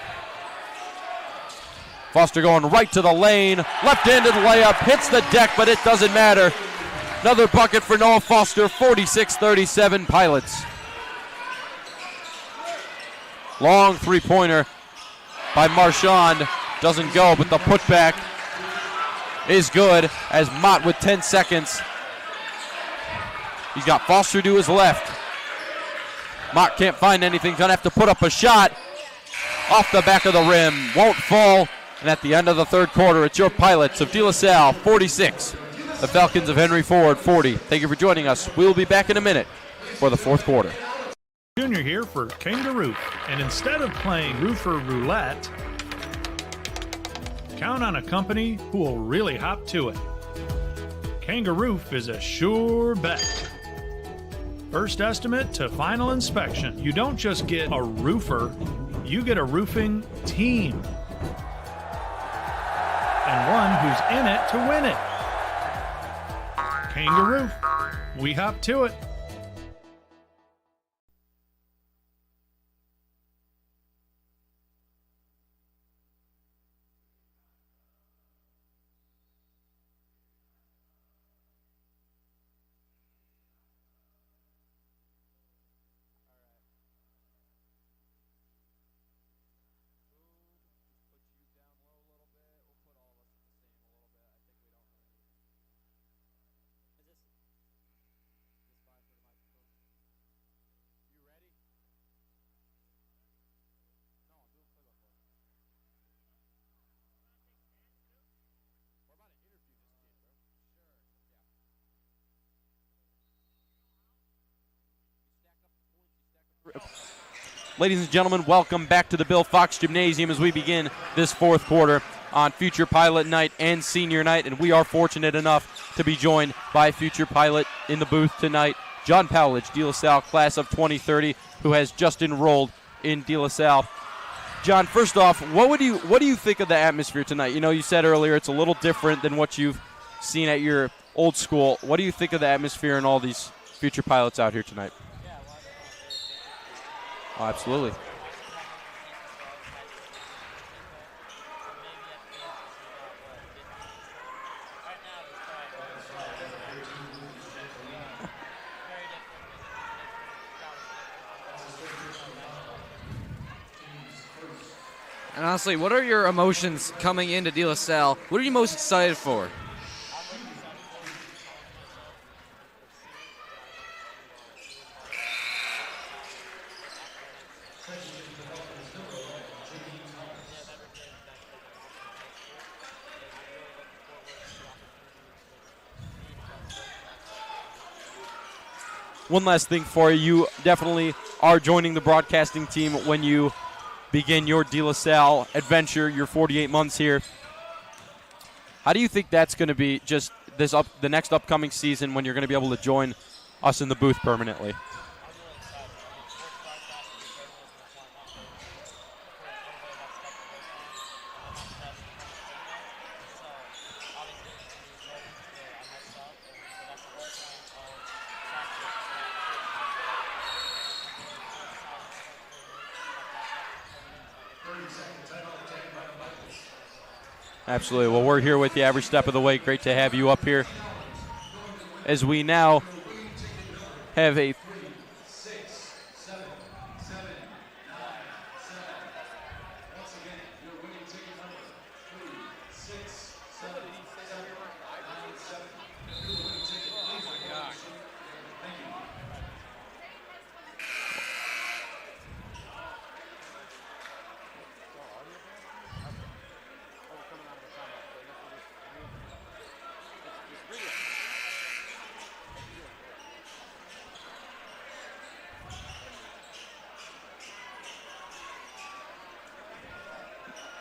Foster going right to the lane, left-handed layup, hits the deck, but it doesn't matter. Another bucket for Noah Foster, 46-37 Pilots. Long three-pointer by Marchand, doesn't go, but the putback is good as Mott with 10 seconds. He's got Foster to his left. Mott can't find anything, gonna have to put up a shot off the back of the rim, won't fall. And at the end of the third quarter, it's your Pilots of De La Salle 46, the Falcons of Henry Ford 40. Thank you for joining us. We will be back in a minute for the fourth quarter. Junior here for Kangaroo, and instead of playing roofer roulette, count on a company who will really hop to it. Kangaroo is a sure bet. First estimate to final inspection. You don't just get a roofer, you get a roofing team. And one who's in it to win it. Kangaroo, we hop to it. Ladies and gentlemen, welcome back to the Bill Fox Gymnasium as we begin this fourth quarter on Future Pilot Night and Senior Night. And we are fortunate enough to be joined by Future Pilot in the booth tonight, John Powledge, De La Salle class of 2030, who has just enrolled in De La Salle. John, first off, what do you think of the atmosphere tonight? You know, you said earlier it's a little different than what you've seen at your old school. What do you think of the atmosphere and all these future pilots out here tonight? Oh, absolutely. And honestly, what are your emotions coming into De La Salle? What are you most excited for? One last thing for you. You definitely are joining the broadcasting team when you begin your De La Salle adventure, your 48 months here. How do you think that's going to be just the next upcoming season when you're going to be able to join us in the booth permanently? Absolutely. Well, we're here with you every step of the way. Great to have you up here as we now have a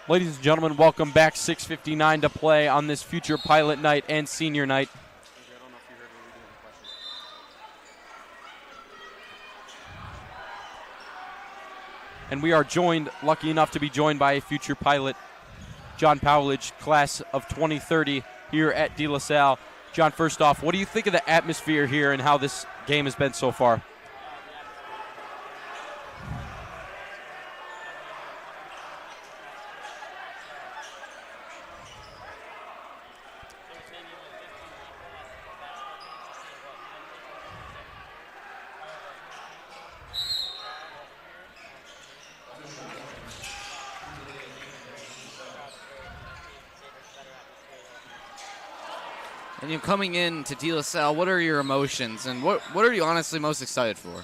Ladies and gentlemen, welcome back. 6:59 to play on this Future Pilot Night and Senior Night. And we are joined, lucky enough to be joined by a future pilot, John Powledge, class of 2030 here at De La Salle. John, first off, what do you think of the atmosphere here and how this game has been so far? And you coming in to De La Salle, what are your emotions, and what are you honestly most excited for?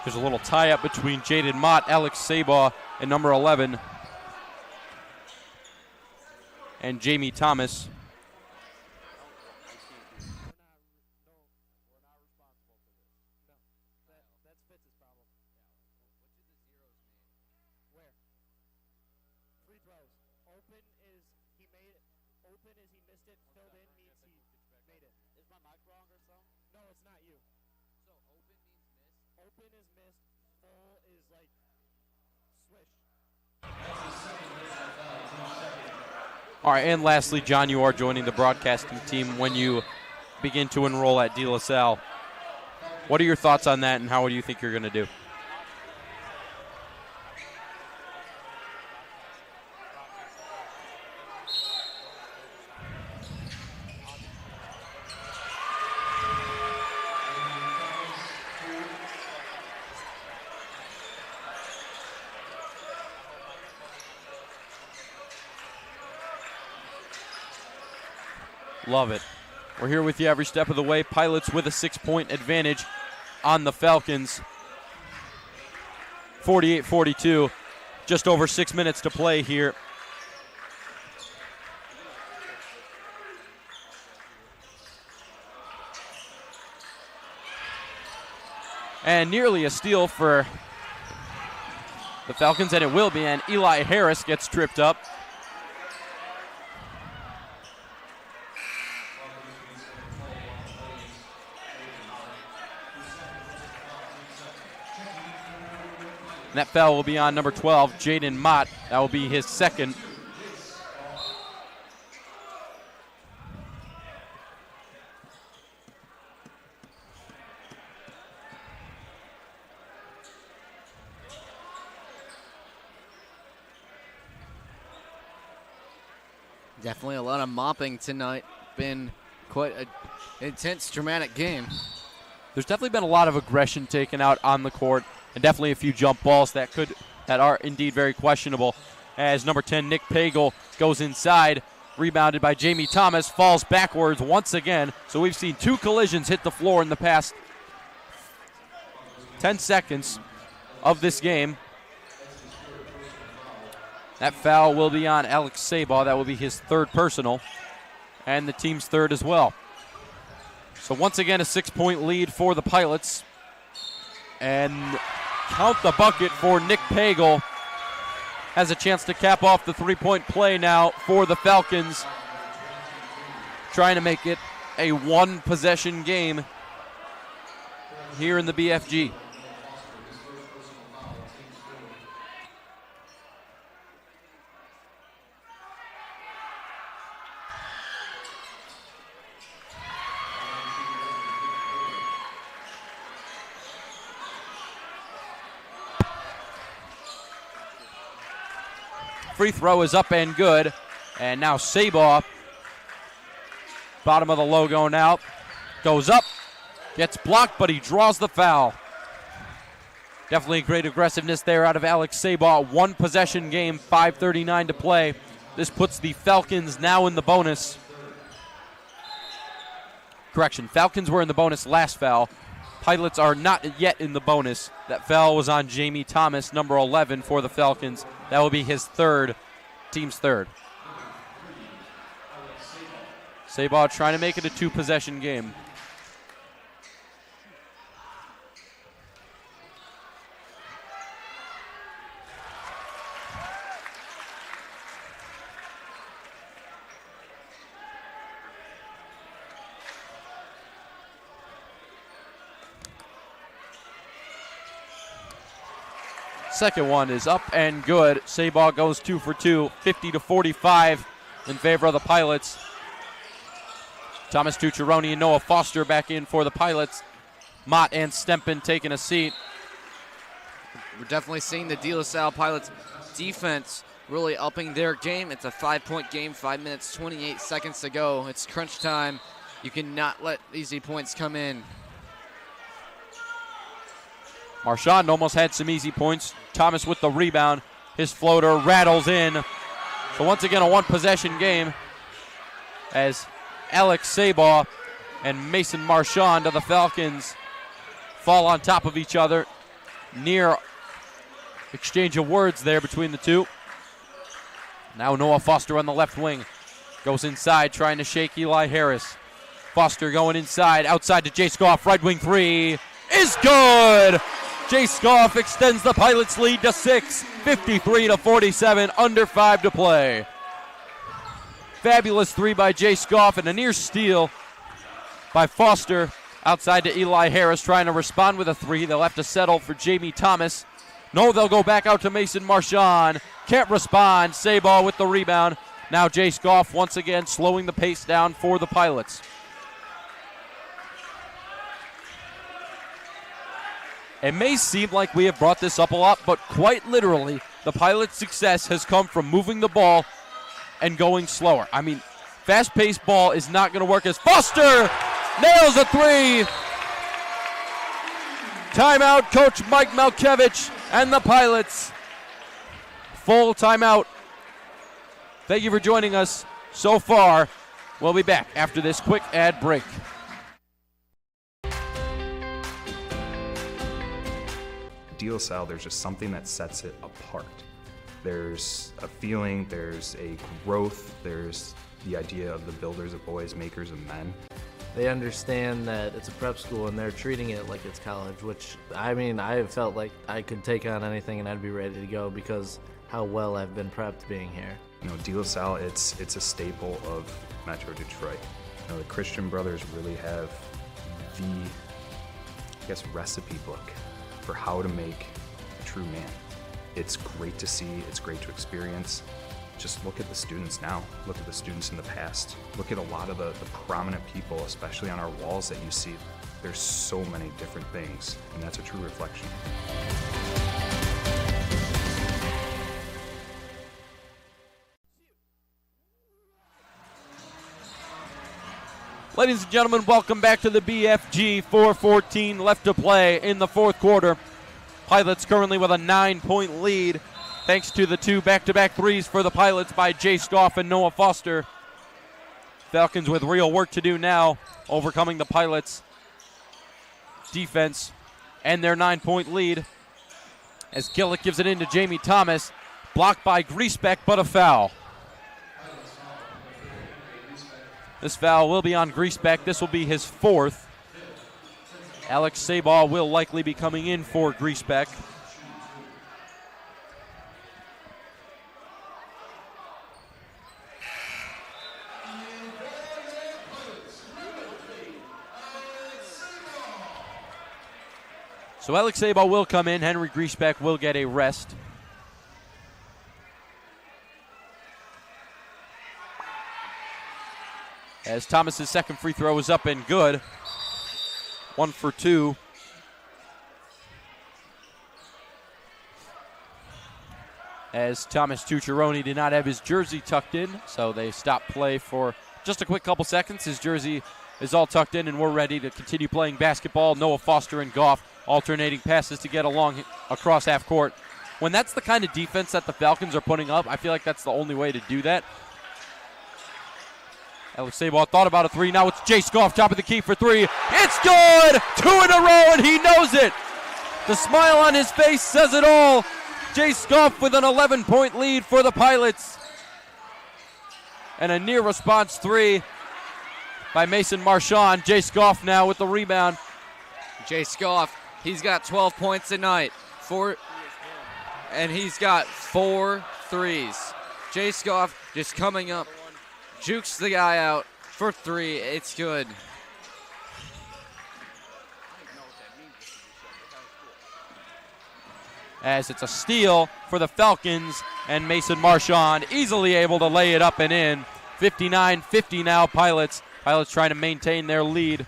There's a little tie-up between Jaden Mott, Alex Sabaugh, and number 11, and Jamie Thomas. All right, and lastly, John, you are joining the broadcasting team when you begin to enroll at De La Salle. What are your thoughts on that, and how do you think you're going to do? Love it. We're here with you every step of the way. Pilots with a 6-point advantage on the Falcons. 48-42. Just over 6 minutes to play here. And nearly a steal for the Falcons, and it will be, and Eli Harris gets tripped up. And that foul will be on number 12, Jaden Mott. That will be his second. Definitely a lot of mopping tonight. Been quite an intense, dramatic game. There's definitely been a lot of aggression taken out on the court, and definitely a few jump balls that are indeed very questionable. As number 10, Nick Pagel, goes inside, rebounded by Jamie Thomas, falls backwards once again. So we've seen 2 collisions hit the floor in the past 10 seconds of this game. That foul will be on Alex Sabaugh. That will be his 3rd personal, and the team's 3rd as well. So once again, a 6-point lead for the Pilots. And count the bucket for Nick Pagel. Has a chance to cap off the 3-point play now for the Falcons. Trying to make it a 1-possession game here in the BFG. Free throw is up and good. And now Sabaugh, bottom of the logo now, goes up, gets blocked, but he draws the foul. Definitely great aggressiveness there out of Alex Sabaugh. 1-possession game, 5:39 to play. This puts the Falcons now in the bonus. Correction, Falcons were in the bonus last foul. Pilots are not yet in the bonus. That foul was on Jamie Thomas, number 11 for the Falcons. That will be his 3rd, team's 3rd. Sabaugh trying to make it a 2-possession game. Second one is up and good. Sabah goes 2 for 2, 50-45 in favor of the Pilots. Thomas Tucciaroni and Noah Foster back in for the Pilots. Mott and Stempen taking a seat. We're definitely seeing the De La Salle Pilots defense really upping their game. It's a 5-point game, 5 minutes, 28 seconds to go. It's crunch time. You cannot let easy points come in. Marchand almost had some easy points. Thomas with the rebound. His floater rattles in. So once again, a one-possession game as Alex Sabah and Mason Marchand of the Falcons fall on top of each other. Near exchange of words there between the two. Now Noah Foster on the left wing. Goes inside trying to shake Eli Harris. Foster going inside, outside to Jay Scoff. Right wing three is good! Jay Scoff extends the Pilots' lead to 6, 53-47, under 5 to play. Fabulous three by Jay Scoff and a near steal by Foster. Outside to Eli Harris trying to respond with a three. They'll have to settle for Jamie Thomas. No, they'll go back out to Mason Marchand. Can't respond. Sabah with the rebound. Now Jay Scoff once again slowing the pace down for the Pilots. It may seem like we have brought this up a lot, but quite literally, the Pilots' success has come from moving the ball and going slower. I mean, fast-paced ball is not going to work as Foster nails a three. Timeout, Coach Mike Malkevich and the Pilots. Full timeout. Thank you for joining us so far. We'll be back after this quick ad break. De La Salle, there's just something that sets it apart. There's a feeling, there's a growth, there's the idea of the builders of boys, makers of men. They understand that it's a prep school and they're treating it like it's college, which, I mean, I have felt like I could take on anything and I'd be ready to go because how well I've been prepped being here. You know, De La Salle, it's a staple of Metro Detroit. You know, the Christian brothers really have the, I guess, recipe book for how to make a true man. It's great to see, it's great to experience. Just look at the students now, look at the students in the past, look at a lot of the prominent people, especially on our walls that you see. There's so many different things, and that's a true reflection. Ladies and gentlemen, welcome back to the BFG. 4:14 left to play in the fourth quarter. Pilots currently with a 9-point lead, thanks to the two back-to-back threes for the Pilots by Jay Scoff and Noah Foster. Falcons with real work to do now, overcoming the Pilots' defense and their 9-point lead. As Gillick gives it in to Jamie Thomas, blocked by Griesbeck, but a foul. This foul will be on Griesbeck. This will be his fourth. Alex Sabah will likely be coming in for Griesbeck. So Alex Sabah will come in. Henry Griesbeck will get a rest. As Thomas's second free throw is up and good. 1 for 2. As Thomas Tucciaroni did not have his jersey tucked in, so they stopped play for just a quick couple seconds. His jersey is all tucked in, and we're ready to continue playing basketball. Noah Foster and Goff alternating passes to get along across half court. When that's the kind of defense that the Falcons are putting up, I feel like that's the only way to do that. Alex Sabah thought about a three. Now it's Jay Scoff, top of the key for three. It's good! 2 in a row, and he knows it. The smile on his face says it all. Jay Scoff with an 11-point lead for the Pilots. And a near response three by Mason Marchand. Jay Scoff now with the rebound. Jay Scoff, he's got 12 points tonight. And he's got 4 threes. Jay Scoff just coming up. Jukes the guy out for 3. It's good. as it's a steal for the Falcons, and Mason Marchand easily able to lay it up and in. 59-50 now, Pilots. Pilots trying to maintain their lead.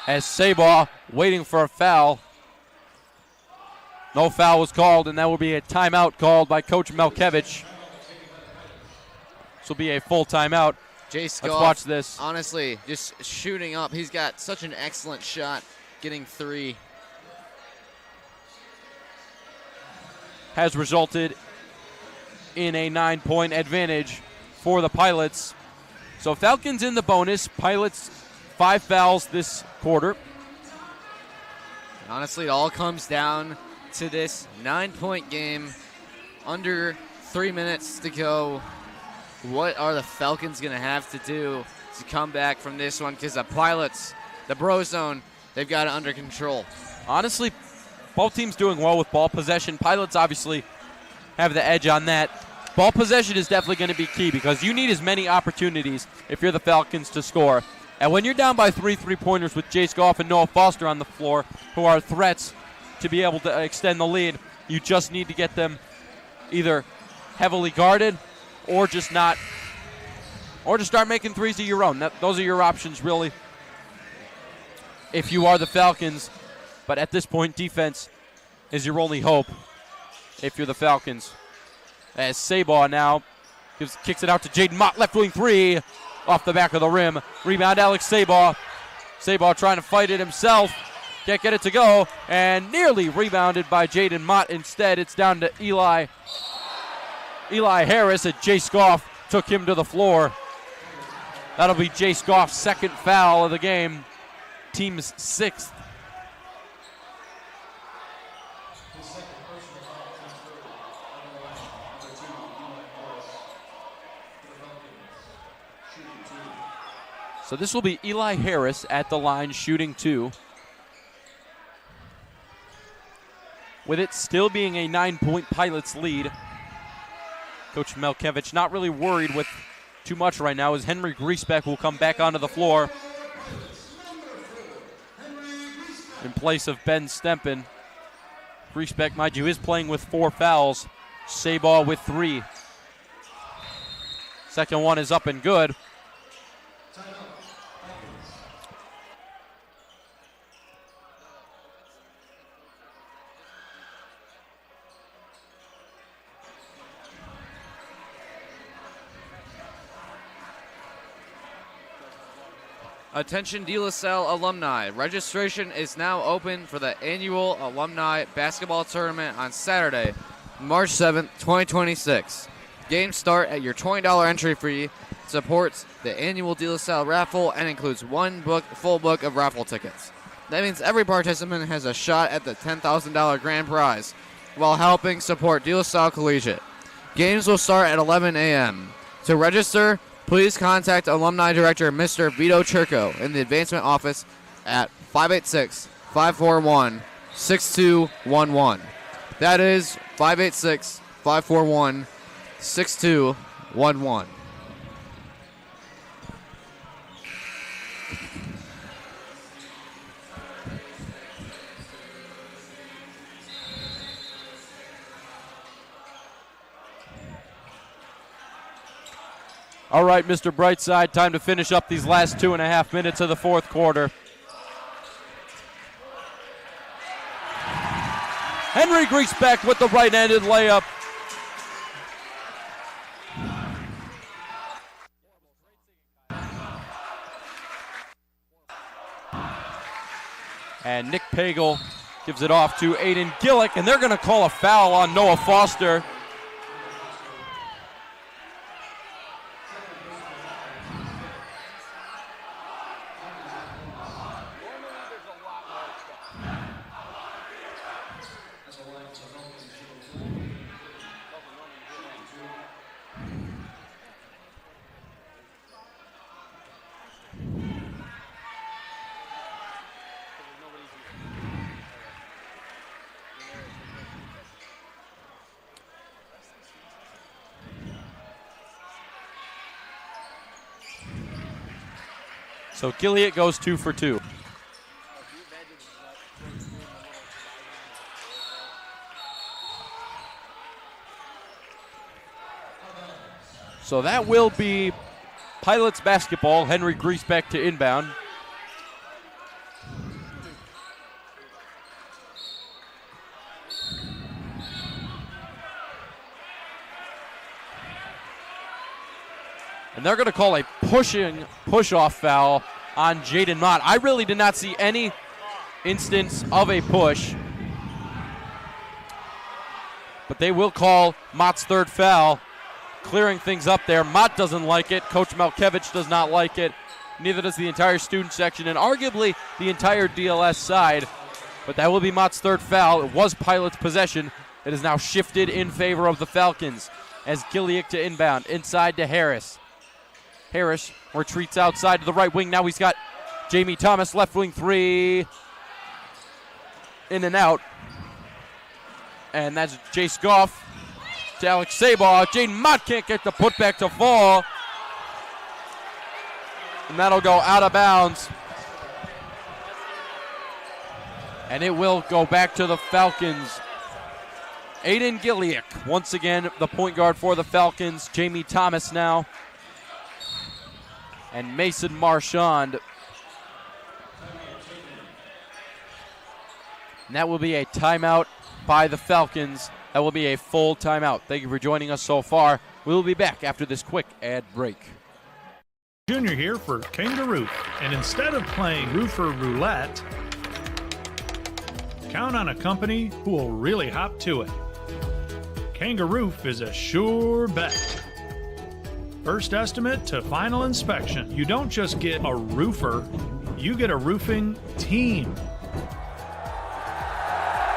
As Sabaugh waiting for a foul. No foul was called, and that will be a timeout called by Coach Melkevich. This will be a full timeout. Jace Let's Goff, watch this. honestly, just shooting up. He's got such an excellent shot, getting 3. Has resulted in a 9-point advantage for the Pilots. So Falcons in the bonus. Pilots 5 fouls this quarter. Honestly, it all comes down to this 9-point game. Under 3 minutes to go. What are the Falcons going to have to do to come back from this one? Because the Pilots, the Bro Zone, they've got it under control. Honestly, both teams doing well with ball possession. Pilots obviously have the edge on that. Ball possession is definitely going to be key because you need as many opportunities if you're the Falcons to score. And when you're down by 3 3-pointers with Jace Goff and Noah Foster on the floor, who are threats to be able to extend the lead, you just need to get them either heavily guarded or just not, or to start making threes of your own. Those are your options, really, if you are the Falcons. But at this point, defense is your only hope if you're the Falcons. As Sabaugh now kicks it out to Jaden Mott, left wing 3, off the back of the rim. Rebound, Alex Sabaugh. Sabaugh trying to fight it himself. Can't get it to go, and nearly rebounded by Jaden Mott. Instead, it's down to Eli Harris, and Jace Goff took him to the floor. That'll be Jace Goff's second foul of the game, team's 6th. So this will be Eli Harris at the line shooting 2. With it still being a 9-point Pilots lead. Coach Melkevich not really worried with too much right now as Henry Griesbeck will come back onto the floor in place of Ben Stempen. Griesbeck, mind you, is playing with 4 fouls. Sabaugh with 3. Second one is up and good. Attention De La Salle alumni. Registration is now open for the annual alumni basketball tournament on Saturday, March 7th, 2026. Games start at your $20 entry fee. Supports the annual De La Salle raffle and includes one full book of raffle tickets. That means every participant has a shot at the $10,000 grand prize while helping support De La Salle Collegiate. Games will start at 11 a.m. To register, please contact Alumni Director Mr. Vito Churko in the advancement office at 586-541-6211. That is 586-541-6211. All right, Mr. Brightside, time to finish up these last 2.5 minutes of the fourth quarter. Henry Griesbeck with the right-handed layup. And Nick Pagel gives it off to Aiden Gillick, and they're going to call a foul on Noah Foster. So Gilliat goes 2 for 2. So that will be Pilots basketball. Henry Griesbeck to inbound. And they're going to call a push-off foul on Jaden Mott. I really did not see any instance of a push. But they will call Mott's third foul, clearing things up there. Mott doesn't like it. Coach Malkevich does not like it. Neither does the entire student section and arguably the entire DLS side. But that will be Mott's third foul. It was Pilot's possession. It is now shifted in favor of the Falcons as Gilliak to inbound. Inside to Harris. Harris retreats outside to the right wing. Now he's got Jamie Thomas, left wing three. In and out. And that's Jace Goff to Alex Sabaw. Jaden Mott can't get the putback to fall. And that'll go out of bounds. And it will go back to the Falcons. Aiden Gilliak, once again, the point guard for the Falcons. Jamie Thomas now. And Mason Marchand. And that will be a timeout by the Falcons. That will be a full timeout. Thank you for joining us so far. We will be back after this quick ad break. Junior here for Kangaroo. And instead of playing roofer roulette, count on a company who will really hop to it. Kangaroo is a sure bet. First estimate to final inspection. You don't just get a roofer, you get a roofing team.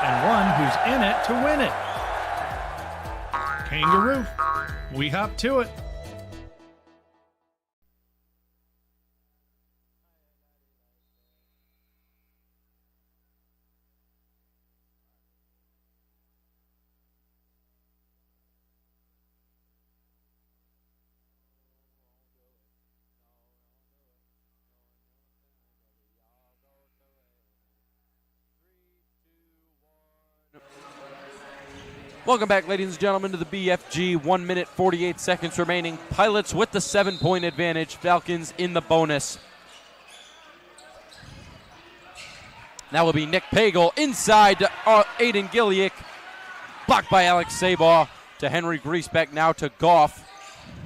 And one who's in it to win it. Kangaroo, we hop to it. Welcome back, ladies and gentlemen, to the BFG. 1 minute, 48 seconds remaining. Pilots with the 7-point advantage. Falcons in the bonus. That will be Nick Pagel inside to Aiden Gilliak. Blocked by Alex Sabaw to Henry Griesbeck. Now to Goff.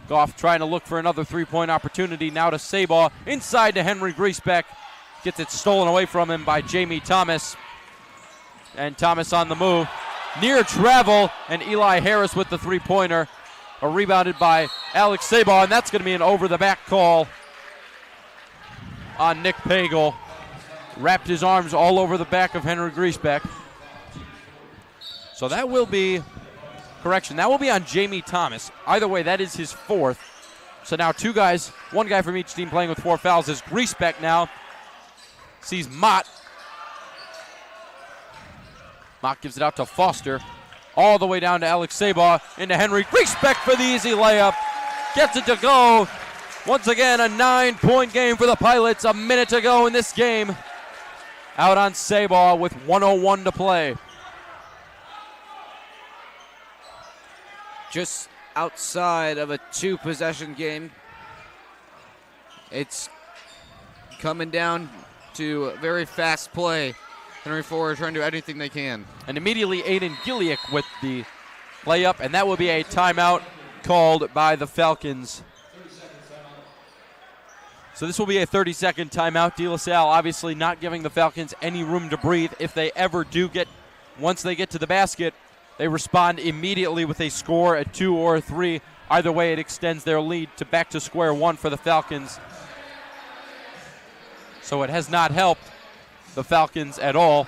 Goff trying to look for another three-point opportunity. Now to Sabaw. Inside to Henry Griesbeck. Gets it stolen away from him by Jamie Thomas. And Thomas on the move. Near travel, and Eli Harris with the three-pointer. Rebounded by Alex Sabaw, and that's going to be an over-the-back call on Nick Pagel. Wrapped his arms all over the back of Henry Griesbeck. So that will be, correction, that will be on Jamie Thomas. Either way, that is his fourth. So now two guys, one guy from each team playing with 4 fouls as Griesbeck now sees Mott. Mott gives it out to Foster. All the way down to Alex Sabaw. Into Henry Griesbeck for the easy layup. Gets it to go. Once again, a 9-point game for the Pilots. A minute to go in this game. Out on Sabaw with 1:01 to play. Just outside of a 2-possession game. It's coming down to very fast play. Henry Ford trying to do anything they can. And immediately Aiden Gilliak with the layup, and that will be a timeout called by the Falcons. So this will be a 30-second timeout. De La Salle obviously not giving the Falcons any room to breathe. If they ever do once they get to the basket, they respond immediately with a score, a 2 or a 3. Either way, it extends their lead to back to square one for the Falcons. So it has not helped the Falcons at all.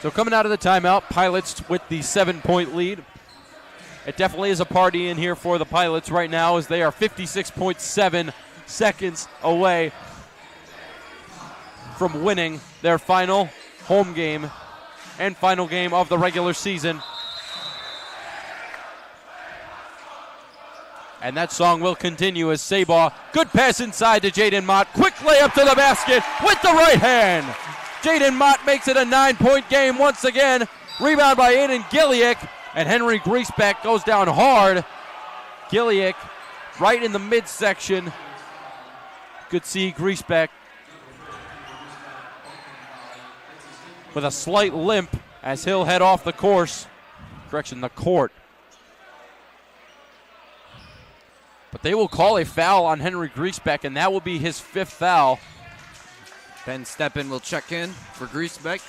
So coming out of the timeout, Pilots with the 7-point lead. It definitely is a party in here for the Pilots right now as they are 56.7 seconds away from winning their final home game and final game of the regular season. And that song will continue as Sabaw, good pass inside to Jaden Mott. Quick layup to the basket with the right hand. Jaden Mott makes it a 9-point game once again. Rebound by Aiden Gilliak, and Henry Griesbeck goes down hard. Gilliak right in the midsection. Good see Griesbeck with a slight limp as he'll head off the course. The court. But they will call a foul on Henry Griesbeck, and that will be his 5th foul. Ben Steppen will check in for Griesbeck.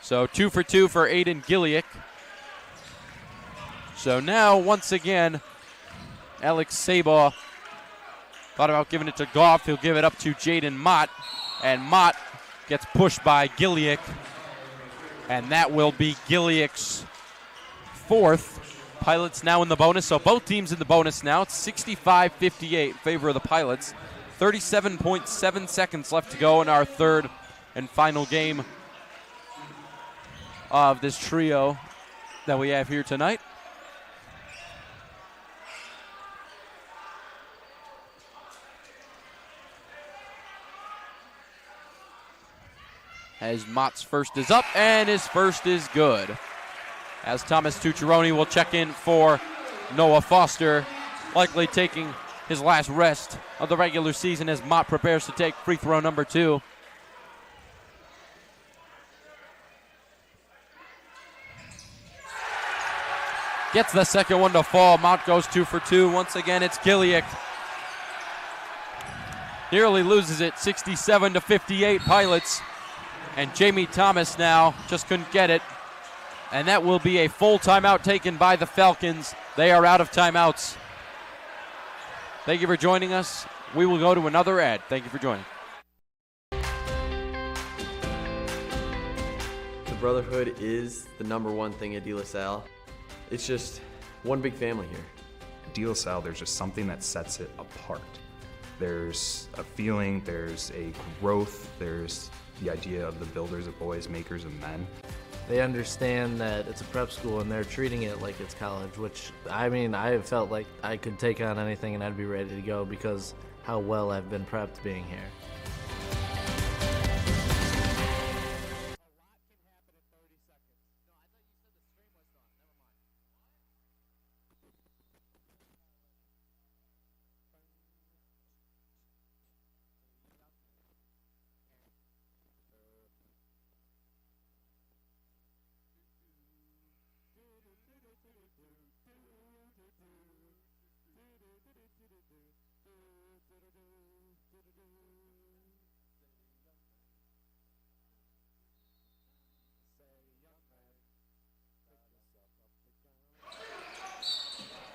So 2 for 2 for Aiden Gilliak. So now, once again, Alex Sabaw thought about giving it to Goff. He'll give it up to Jaden Mott. And Mott gets pushed by Gilliak. And that will be Gilliak's 4th. Pilots now in the bonus. So both teams in the bonus now. It's 65-58 in favor of the Pilots. 37.7 seconds left to go in our 3rd and final game of this trio that we have here tonight. As Mott's first is up, and his first is good. As Thomas Tucciaroni will check in for Noah Foster, likely taking his last rest of the regular season as Mott prepares to take free throw number 2. Gets the second one to fall. Mott goes 2 for 2. Once again, it's Gilliak. Nearly loses it, 67-58 Pilots. And Jamie Thomas now just couldn't get it. And that will be a full timeout taken by the Falcons. They are out of timeouts. Thank you for joining us. We will go to another ad. Thank you for joining. The brotherhood is the #1 thing at De La Salle. It's just one big family here. De La Salle, there's just something that sets it apart. There's a feeling, there's a growth, there's the idea of the builders of boys, makers of men. They understand that it's a prep school and they're treating it like it's college, which, I mean, I have felt like I could take on anything and I'd be ready to go because how well I've been prepped being here.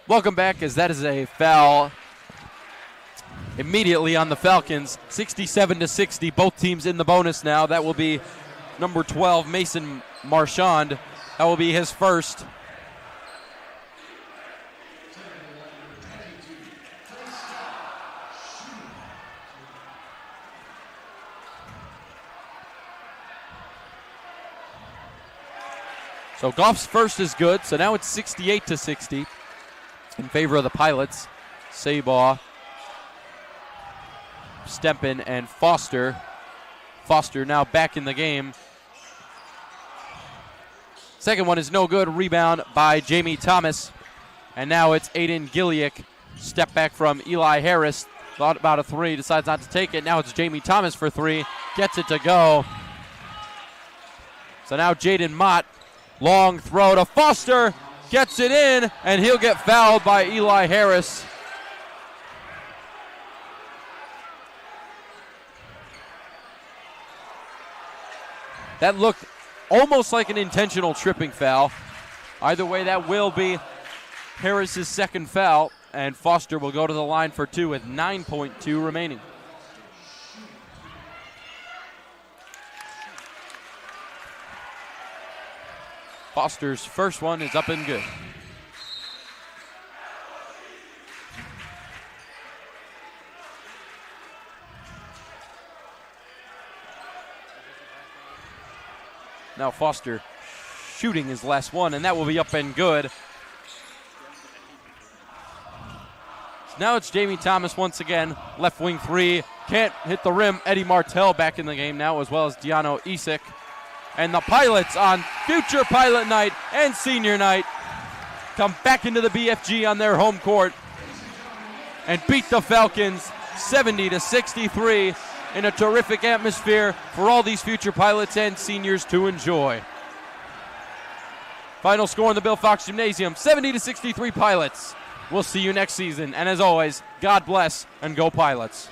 Welcome back, as that is a foul immediately on the Falcons. 67-60, both teams in the bonus now. That will be number 12, Mason Marchand. That will be his first. So Goff's first is good, so now it's 68-60 in favor of the Pilots. Sabaw, Steppen, and Foster. Foster now back in the game. Second one is no good. Rebound by Jamie Thomas. And now it's Aiden Gilliak. Step back from Eli Harris. Thought about a three, decides not to take it. Now it's Jamie Thomas for three. Gets it to go. So now Jaden Mott. Long throw to Foster. Gets it in, and he'll get fouled by Eli Harris. That looked almost like an intentional tripping foul. Either way, that will be Harris's second foul, and Foster will go to the line for 2 with 9.2 remaining. Foster's first one is up and good. Now Foster shooting his last one, and that will be up and good. Now it's Jamie Thomas once again, left wing 3, can't hit the rim. Eddie Martell back in the game now, as well as Deano Isak. And the Pilots on future Pilot night and senior night come back into the BFG on their home court and beat the Falcons 70-63 in a terrific atmosphere for all these future Pilots and seniors to enjoy. Final score in the Bill Fox Gymnasium, 70-63 Pilots. We'll see you next season. And as always, God bless and go Pilots.